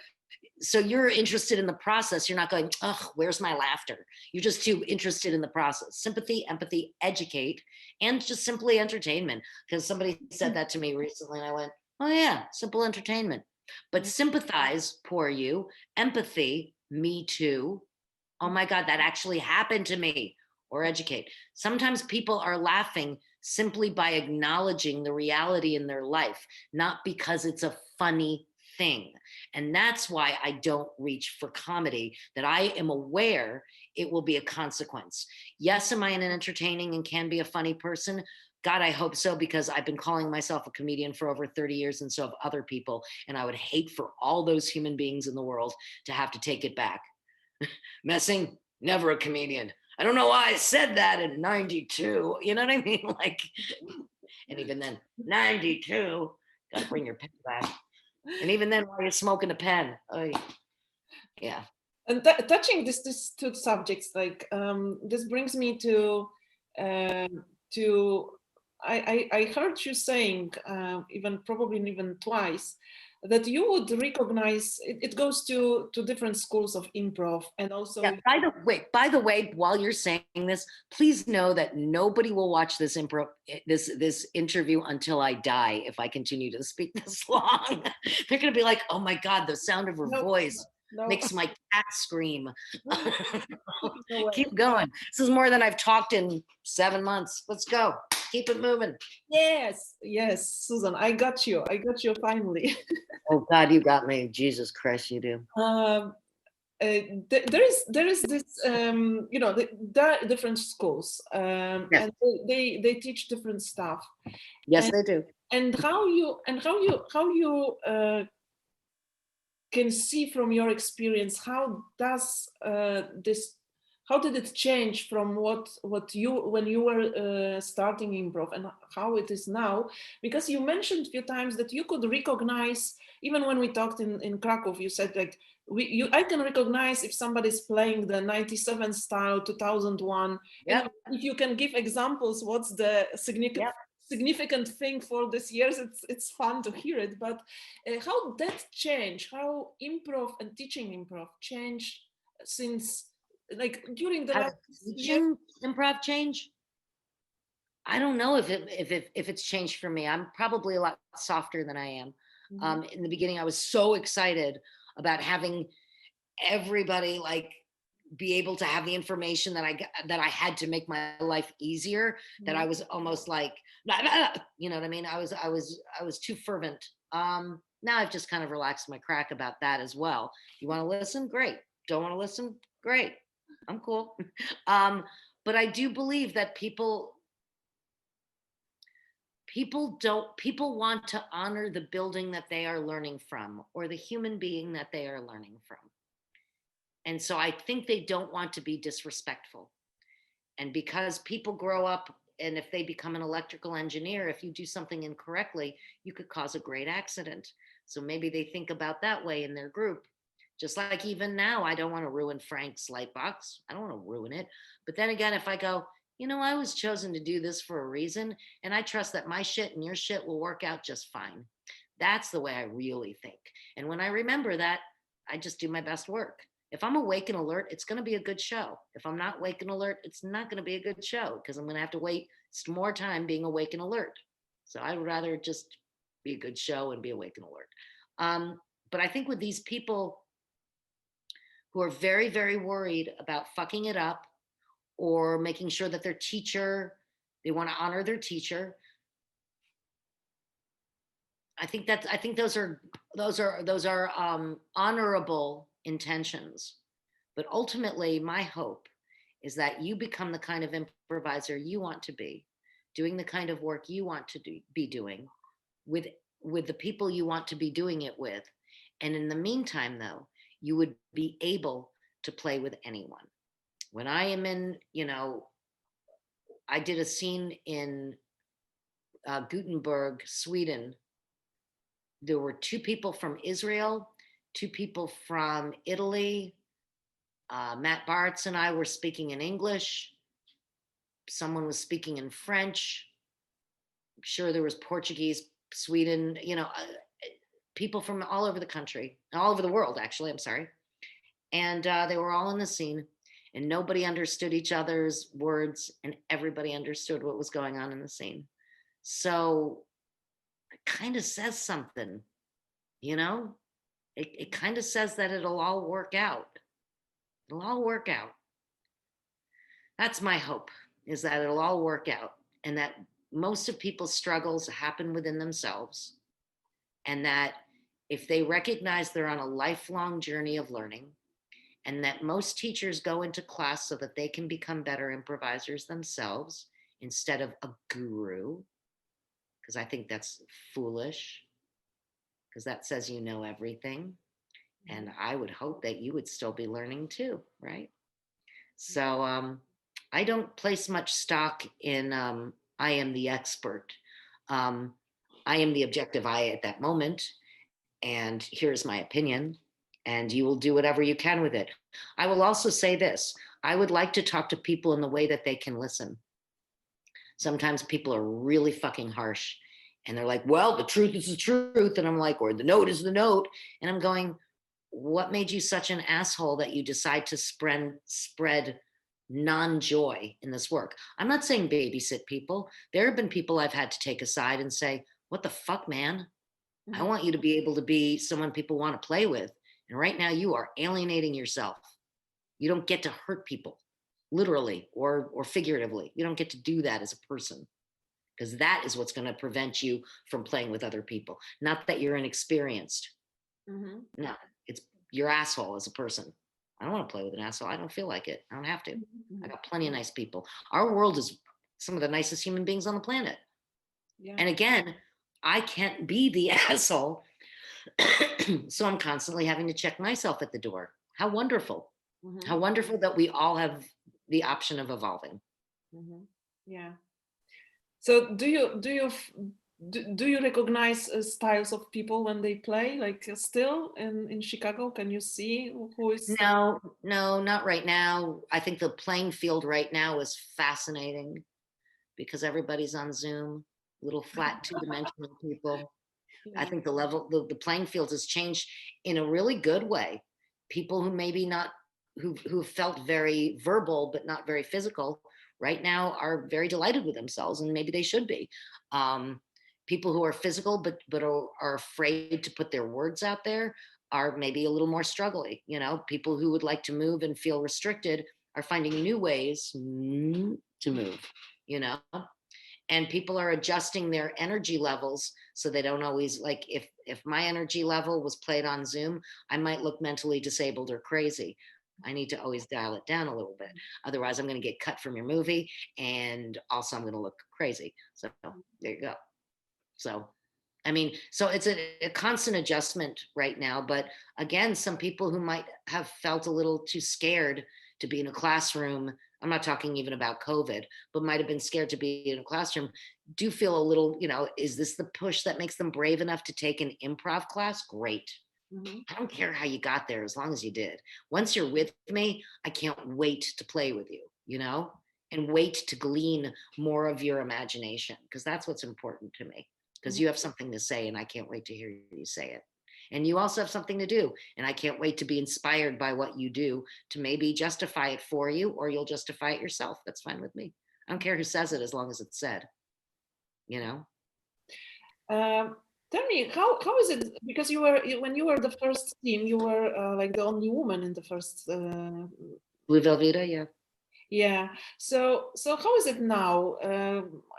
you're interested in the process. You're not going, ugh, where's my laughter? You're just too interested in the process. Sympathy, empathy, educate, and just simply entertainment. Because somebody said that to me recently and I went, oh yeah, simple entertainment. But sympathize, poor you. Empathy, me too. Oh my God, that actually happened to me. Or educate. Sometimes people are laughing simply by acknowledging the reality in their life, not because it's a funny thing. And that's why I don't reach for comedy, that I am aware it will be a consequence. Yes, am I an entertaining and can be a funny person? God, I hope so, because I've been calling myself a comedian for over 30 years and so have other people. And I would hate for all those human beings in the world to have to take it back. Messing, never a comedian. I don't know why I said that in 92. You know what I mean? Like, and even then, 92, gotta bring your pen back. And even then, while you're smoking a pen, oh, yeah. And touching these two subjects, like this brings me to I heard you saying probably even twice that you would recognize it goes to different schools of improv and also. Yeah, by the way, while you're saying this, please know that nobody will watch this this interview until I die if I continue to speak this long. They're gonna be like, oh my God, the sound of her voice makes my cat scream. No keep going. This is more than I've talked in 7 months. Let's go. Keep it moving. Yes, Susan, I got you finally. Oh God, you got me. Jesus Christ, you do. there is this there are different schools, Yes, and they teach different stuff, yes, and they do. how you can see from your experience, how does this, how did it change from what you, when you were starting improv, and how it is now? Because you mentioned a few times that you could recognize, even when we talked in Krakow, you said like, I can recognize if somebody's playing the 97 style, 2001. Yep, And if you can give examples, what's the yep. significant thing for this years, it's fun to hear it. But how that changed, how improv and teaching improv changed since, like, during the How last does year? teaching improv change? I don't know if it's changed for me. I'm probably a lot softer than I am. Mm-hmm. In the beginning, I was so excited about having everybody like be able to have the information that I had to make my life easier. That I was almost like, blah, blah, blah, you know what I mean? I was too fervent. Now I've just kind of relaxed my crack about that as well. You want to listen? Great. Don't want to listen? Great. I'm cool. um, but I do believe that people want to honor the building that they are learning from or the human being that they are learning from. And so I think they don't want to be disrespectful. And because people grow up, and if they become an electrical engineer, if you do something incorrectly, you could cause a great accident. So maybe they think about that way in their group. Just like even now, I don't want to ruin Frank's light box. I don't want to ruin it. But then again, if I go, I was chosen to do this for a reason, and I trust that my shit and your shit will work out just fine. That's the way I really think. And when I remember that, I just do my best work. If I'm awake and alert, it's going to be a good show. If I'm not awake and alert, it's not going to be a good show because I'm going to have to wait more time being awake and alert. So I would rather just be a good show and be awake and alert. But I think with these people who are very, very worried about fucking it up or making sure that their teacher, they want to honor their teacher. I think those are honorable intentions. But ultimately, my hope is that you become the kind of improviser you want to be, doing the kind of work you want to be doing with the people you want to be doing it with. And in the meantime, though, you would be able to play with anyone. When I am in, I did a scene in Gothenburg, Sweden. There were two people from Israel, two people from Italy. Matt Bartz and I were speaking in English. Someone was speaking in French. I'm sure there was Portuguese, Sweden, people from all over the country, all over the world, actually, I'm sorry. And they were all in the scene, and nobody understood each other's words, and everybody understood what was going on in the scene. So it kind of says something, it kind of says that it'll all work out. It'll all work out. That's my hope, is that it'll all work out, and that most of people's struggles happen within themselves, and that if they recognize they're on a lifelong journey of learning, and that most teachers go into class so that they can become better improvisers themselves instead of a guru, because I think that's foolish, because that says you know everything. And I would hope that you would still be learning too, right? So I don't place much stock in I am the expert. Um, I am the objective I at that moment, and here's my opinion, and you will do whatever you can with it. I will also say this: I would like to talk to people in the way that they can listen. Sometimes people are really fucking harsh, and they're like, well, the truth is the truth. And I'm like, or the note is the note. And I'm going, what made you such an asshole that you decide to spread non-joy in this work? I'm not saying babysit people. There have been people I've had to take aside and say, what the fuck, man? I want you to be able to be someone people want to play with. And right now you are alienating yourself. You don't get to hurt people, literally or figuratively. You don't get to do that as a person, because that is what's going to prevent you from playing with other people. Not that you're inexperienced. No, it's your asshole as a person. I don't want to play with an asshole. I don't feel like it. I don't have to. I Mhm. got plenty of nice people. Our world is some of the nicest human beings on the planet. Yeah. And again, I can't be the asshole. So I'm constantly having to check myself at the door. How wonderful. How Mhm. wonderful that we all have the option of evolving. Mhm. Yeah. So do you recognize styles of people when they play? Like still in Chicago, can you see who is? No, no, not right now. I think the playing field right now is fascinating because everybody's on Zoom, little flat two-dimensional people. I Yeah. think the playing field has changed in a really good way. People who maybe not who felt very verbal but not very physical right now are very delighted with themselves, and maybe they should be. People who are physical but are afraid to put their words out there are maybe a little more struggling. You know, people who would like to move and feel restricted are finding new ways to move. You know, and people are adjusting their energy levels so they don't always, like, if my energy level was played on Zoom, I might look mentally disabled or crazy. I need to always dial it down a little bit, otherwise I'm going to get cut from your movie, and also I'm going to look crazy. So there you go. So I mean, so it's a constant adjustment right now. But again, some people who might have felt a little too scared to be in a classroom, I'm not talking even about COVID, but might have been scared to be in a classroom, do feel a little, is this the push that makes them brave enough to take an improv class? Great. Mhm. I don't care how you got there as long as you did. Once you're with me, I can't wait to play with you, and wait to glean more of your imagination, because that's what's important to me. Because Mhm. you have something to say, and I can't wait to hear you say it. And you also have something to do, and I can't wait to be inspired by what you do to maybe justify it for you, or you'll justify it yourself. That's fine with me. I don't care who says it as long as it's said, you know? Um, Tell me, how is it? Because when you were the first team, you were like the only woman in the first. Blue Velveeta, yeah. Yeah. So how is it now?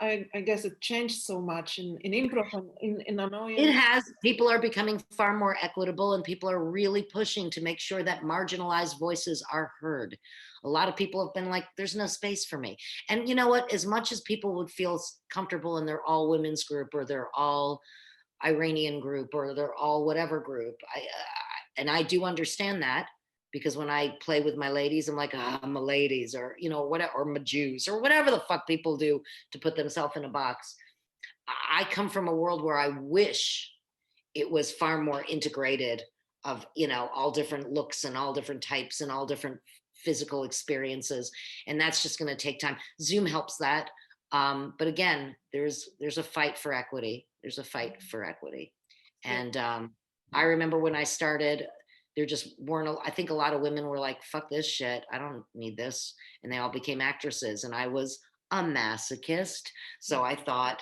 I guess it changed so much in improv and in It annoyance. has. People are becoming far more equitable, and people are really pushing to make sure that marginalized voices are heard. A lot of people have been like, there's no space for me. And you know what? As much as people would feel comfortable in their all women's group, or they're all Iranian group, or they're all whatever group, and I do understand that, because when I play with my ladies, I'm like, I'm a ladies, or, whatever, or my Jews, or whatever the fuck people do to put themselves in a box. I come from a world where I wish it was far more integrated, of, all different looks and all different types and all different physical experiences. And that's just going to take time. Zoom helps that. But again, there's a fight for equity. There's a fight for equity. Yeah. And I remember when I started, there just weren't, I think a lot of women were like, fuck this shit. I don't need this. And they all became actresses. And I was a masochist. So I thought,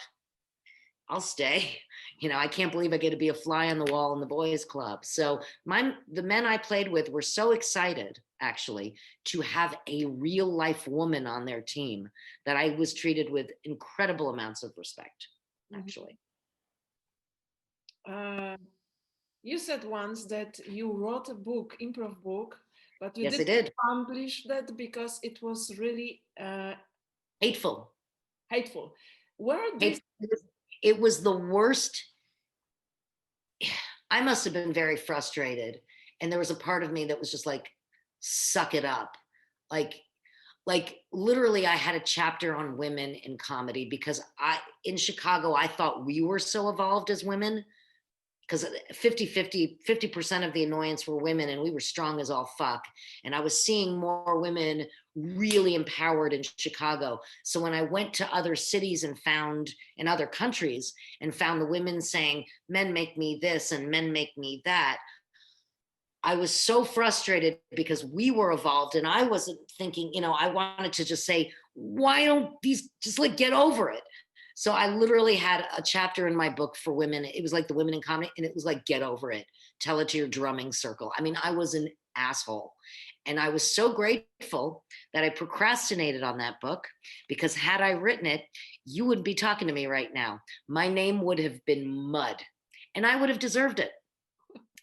I'll stay. I can't believe I get to be a fly on the wall in the boys club. So the men I played with were so excited, actually, to have a real life woman on their team, that I was treated with incredible amounts of respect, Mhm. actually. Uh, you said once that you wrote a book, improv book, but you Yes, I didn't did. publish that because it was really Hateful. hateful. Where this? Hateful. It was the worst. I must have been very frustrated. And there was a part of me that was just like, suck it up. Like, literally, I had a chapter on women in comedy, because in Chicago, I thought we were so evolved as women, because 50% of the Annoyance were women, and we were strong as all fuck. And I was seeing more women really empowered in Chicago. So when I went to other cities and found, in other countries, and found the women saying, men make me this and men make me that, I was so frustrated, because we were evolved and I wasn't thinking, I wanted to just say, why don't these just like get over it? So I literally had a chapter in my book for women. It was like the women in comedy, and it was like, get over it. Tell it to your drumming circle. I mean, I was an asshole. And I was so grateful that I procrastinated on that book, because had I written it, you wouldn't be talking to me right now. My name would have been mud, and I would have deserved it.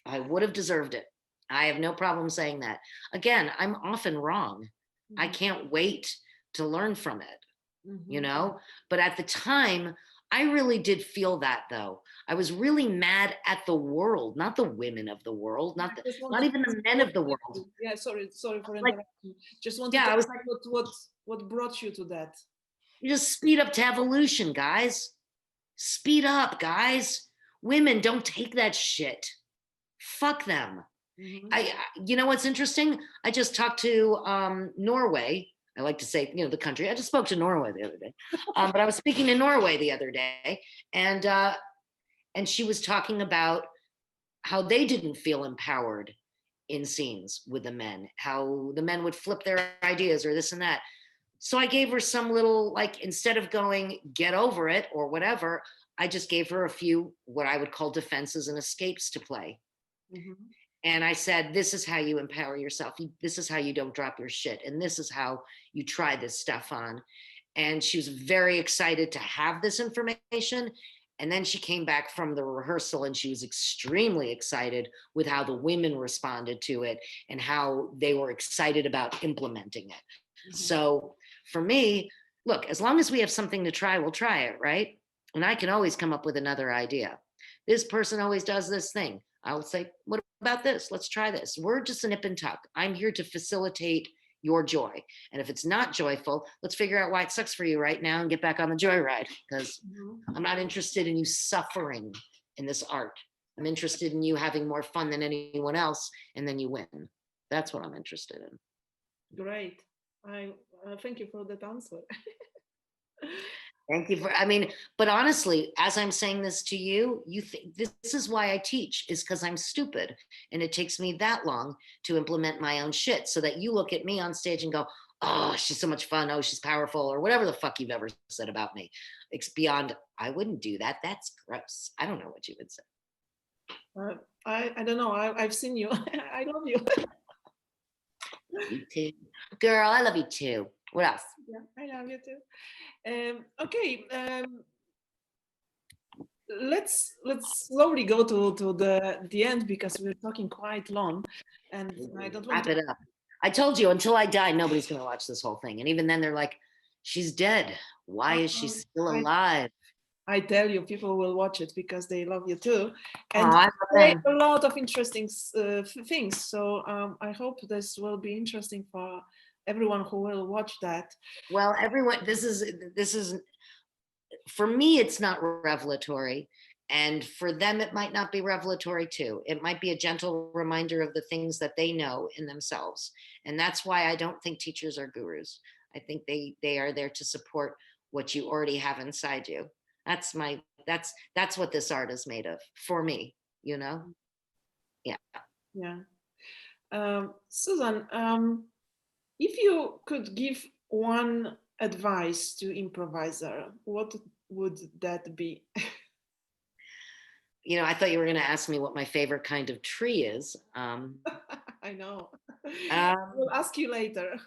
I would have deserved it. I have no problem saying that. Again, I'm often wrong. I can't wait to learn from it, you know? But at the time, I really did feel that though. I was really mad at the world, not the women of the world, not even the men of the world. Yeah, sorry for Like, interrupting. Just wanted yeah, to I was ask like, what brought you to that? you just speed up to evolution, guys. Speed up, guys. Women, don't take that shit. Fuck them. You know what's interesting? I just talked to Norway. I like to say, you know, the country. I just spoke to Norway the other day, but I was speaking to Norway the other day, and she was talking about how they didn't feel empowered in scenes with the men, how the men would flip their ideas or this and that. So I gave her some little, like, instead of going, get over it or whatever, I just gave her a few, what I would call defenses and escapes to play. And I said, this is how you empower yourself. This is how you don't drop your shit. And this is how you try this stuff on. And she was very excited to have this information. And then she came back from the rehearsal and she was extremely excited with how the women responded to it and how they were excited about implementing it. So for me, look, as long as we have something to try, we'll try it, right? And I can always come up with another idea. This person always does this thing. I'll say, what about this? Let's try this. We're just a nip and tuck. I'm here to facilitate your joy. And if it's not joyful, let's figure out why it sucks for you right now and get back on the joyride, because I'm not interested in you suffering in this art. I'm interested in you having more fun than anyone else, and then you win. That's what I'm interested in. Great. I thank you for that answer. Thank you for, I mean, but honestly, as I'm saying this to you, you think this is why I teach, is because I'm stupid. And it takes me that long to implement my own shit so that you look at me on stage and go, oh, she's so much fun. Oh, she's powerful, or whatever the fuck you've ever said about me. It's beyond, I wouldn't do that. That's gross. I don't know what you would say. I don't know. I've seen you. I love you. You too. Girl, I love you too. What else? Yeah, I love you too. Okay. Let's slowly go to the end, because we're talking quite long, and I don't want to wrap it up. I told you, until I die, nobody's going to watch this whole thing. And even then they're like, she's dead. Why is she still alive? I tell you, people will watch it because they love you too, and a lot of interesting things. So I hope this will be interesting for everyone who will watch that. Well, everyone, this is for me, it's not revelatory, and for them it might not be revelatory too. It might be a gentle reminder of the things that they know in themselves, and that's why I don't think teachers are gurus. I think they are there to support what you already have inside you. That's what this art is made of for me, you know. Yeah. Susan, if you could give one advice to improviser, what would that be? You know, I thought you were going to ask me what my favorite kind of tree is. I know. We'll ask you later.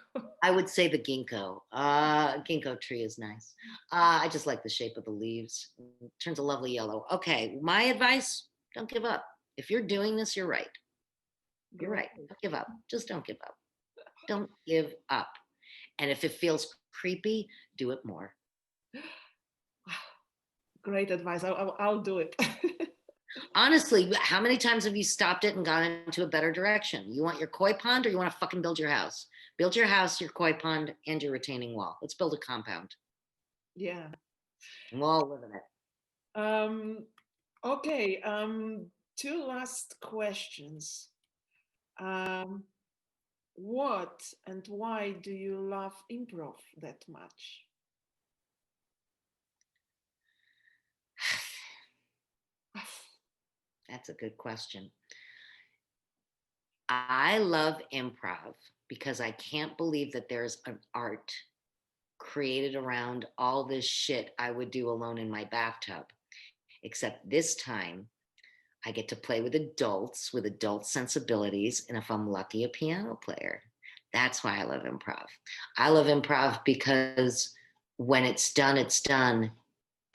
I would say the ginkgo. Ginkgo tree is nice. I just like the shape of the leaves. It turns a lovely yellow. Okay, my advice, don't give up. If you're doing this, you're right. You're right. Don't give up. Just don't give up. Don't give up. And if it feels creepy, do it more. Great advice. I'll do it. Honestly, how many times have you stopped it and gone into a better direction? You want your koi pond, or you want to fucking build your house? Build your house, your koi pond, and your retaining wall. Let's build a compound. Yeah. And we'll all live in it. Okay. Two last questions. What and why do you love improv that much? That's a good question. I love improv because I can't believe that there's an art created around all this shit I would do alone in my bathtub. Except this time, I get to play with adults with adult sensibilities, and if I'm lucky, a piano player. That's why I love improv. I love improv because when it's done,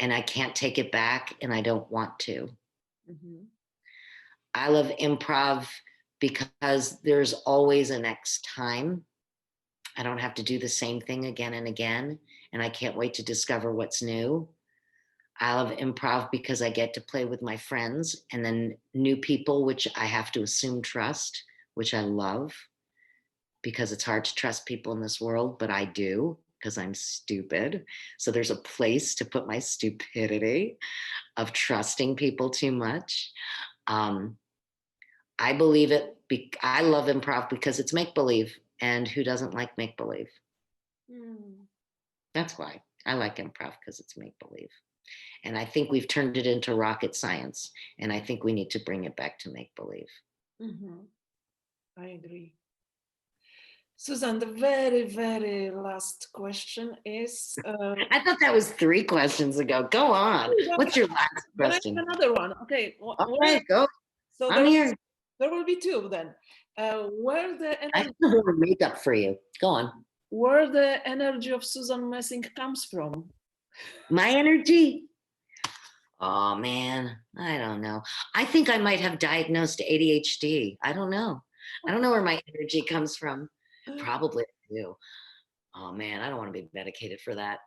and I can't take it back, and I don't want to. I love improv because there's always a next time. I don't have to do the same thing again and again, and I can't wait to discover what's new. I love improv because I get to play with my friends and then new people, which I have to assume trust, which I love because it's hard to trust people in this world, but I do because I'm stupid. So there's a place to put my stupidity of trusting people too much. I believe it. I love improv because it's make believe, and who doesn't like make believe? That's why I like improv, because it's make believe. And I think we've turned it into rocket science, and I think we need to bring it back to make believe. I agree. Susan, the very, very last question is... I thought that was 3 questions ago. Go on. What's your last question? Another one. Okay. Okay, go. So I'm here. There will be 2 then. Where the I energy... have more makeup for you. Go on. Where the energy of Susan Messing comes from? My energy? Oh, man. I don't know. I think I might have diagnosed ADHD. I don't know. I don't know where my energy comes from. Probably I do. Oh, man. I don't want to be medicated for that.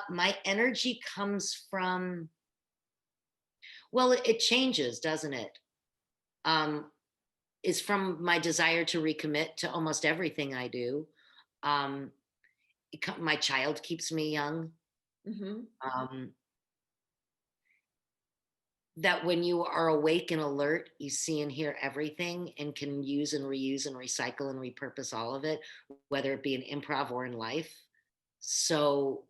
My energy comes from... Well, it changes, doesn't it? Is from my desire to recommit to almost everything I do. My child keeps me young. That when you are awake and alert, you see and hear everything and can use and reuse and recycle and repurpose all of it, whether it be in improv or in life. So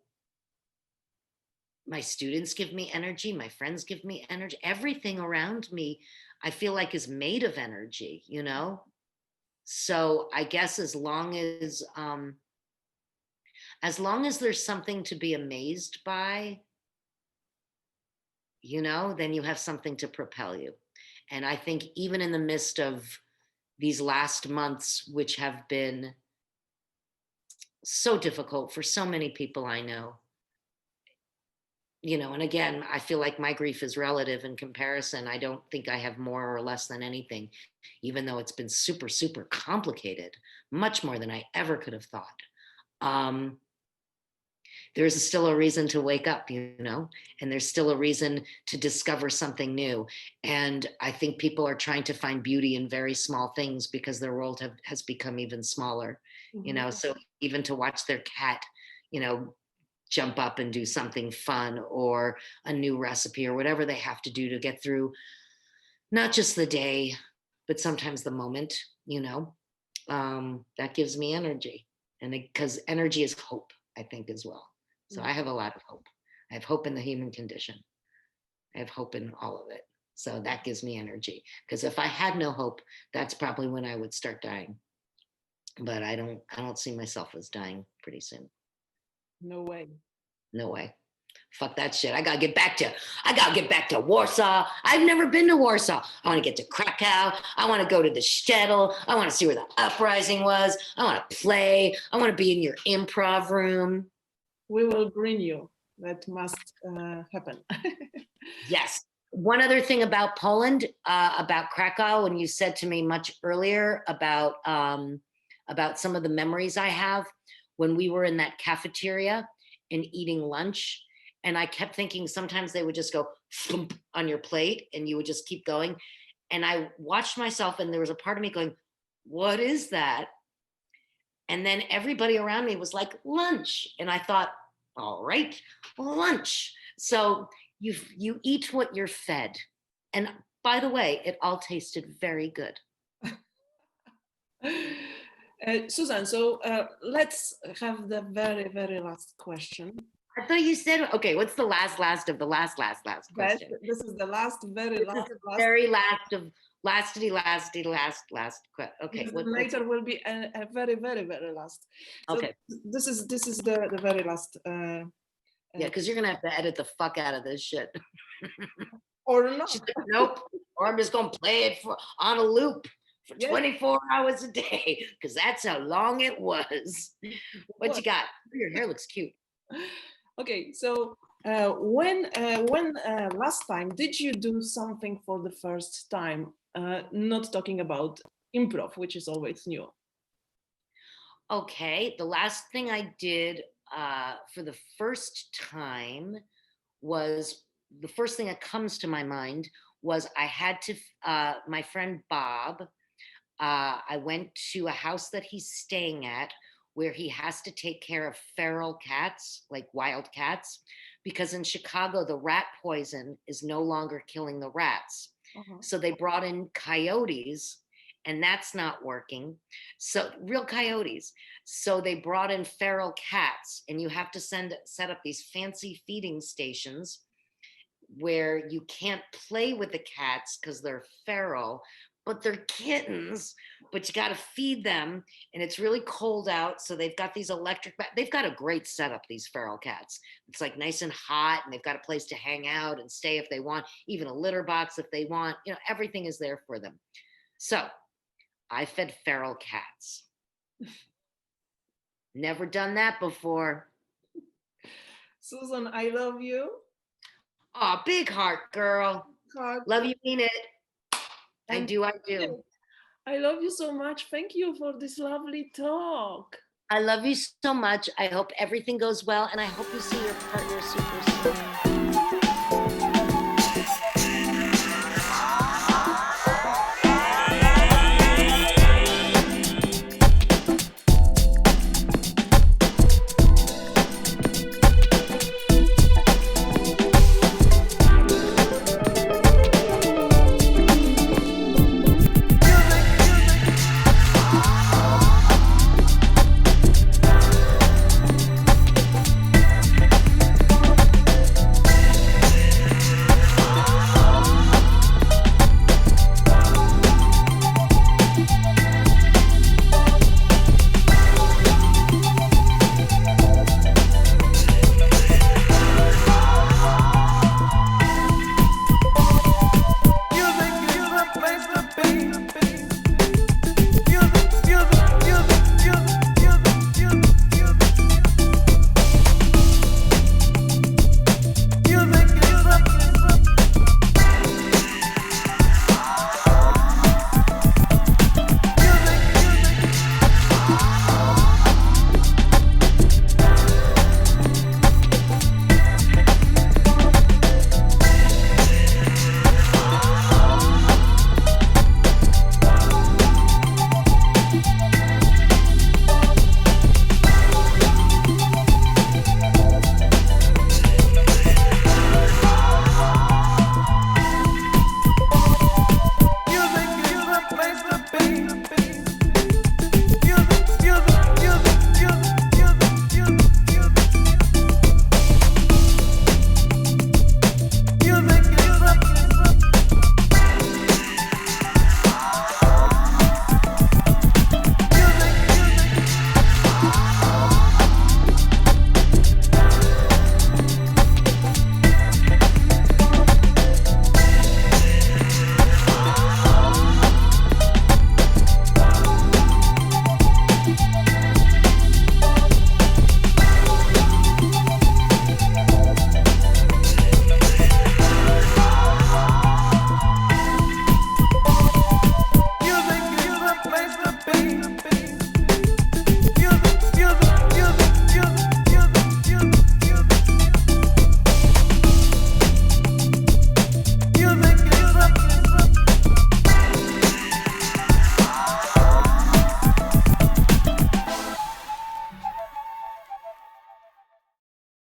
my students give me energy, my friends give me energy, everything around me I feel like is made of energy, you know? So I guess as long as there's something to be amazed by, you know, then you have something to propel you. And I think even in the midst of these last months, which have been so difficult for so many people I know, you know, and again, I feel like my grief is relative in comparison. I don't think I have more or less than anything, even though it's been super, super complicated, much more than I ever could have thought. There's still a reason to wake up, you know, and there's still a reason to discover something new. And I think people are trying to find beauty in very small things because their world has become even smaller, you know, so even to watch their cat, you know, jump up and do something fun or a new recipe or whatever they have to do to get through not just the day, but sometimes the moment, you know, that gives me energy. And because energy is hope, I think, as well. So I have a lot of hope. I have hope in the human condition. I have hope in all of it. So that gives me energy. Because if I had no hope, that's probably when I would start dying. But I don't see myself as dying pretty soon. No way. No way. Fuck that shit. I gotta get back to Warsaw. I've never been to Warsaw. I want to get to Krakow. I want to go to the shtetl. I want to see where the uprising was. I want to play. I want to be in your improv room. We will bring you. That must happen. Yes. One other thing about Poland, about Krakow, when you said to me much earlier about some of the memories I have when we were in that cafeteria and eating lunch. And I kept thinking sometimes they would just go on your plate and you would just keep going. And I watched myself and there was a part of me going, what is that? And then everybody around me was like, lunch. And I thought, all right, lunch. So you eat what you're fed. And by the way, it all tasted very good. Susan, so let's have the very, very last question. I thought you said, okay, what's the last of the last question? This is the last, very last. Very last of last. Okay. Later will be a very, very, very last. So okay. This is the very last. Yeah, because you're gonna have to edit the fuck out of this shit. Or not. She's like, nope. Or I'm just gonna play it on a loop for 24 hours a day, because that's how long it was. What you got? Your hair looks cute. Okay, so When last time did you do something for the first time? Not talking about improv, which is always new. Okay, the last thing I did for the first time was the first thing that comes to my mind was I had to, my friend Bob, I went to a house that he's staying at where he has to take care of feral cats, like wild cats, because in Chicago, the rat poison is no longer killing the rats. Uh-huh. So they brought in coyotes, and that's not working. So, real coyotes. So they brought in feral cats, and you have to set up these fancy feeding stations where you can't play with the cats because they're feral, but they're kittens, but you got to feed them, and it's really cold out, so they've got these they've got a great setup, these feral cats. It's like nice and hot, and they've got a place to hang out and stay if they want, even a litter box if they want, everything is there for them. So I fed feral cats. Never done that before. Susan, I love you. Oh, big heart, girl. Heart. Love you, mean it. I And do. I love you so much. Thank you for this lovely talk. I love you so much. I hope everything goes well, and I hope you see your partner super soon.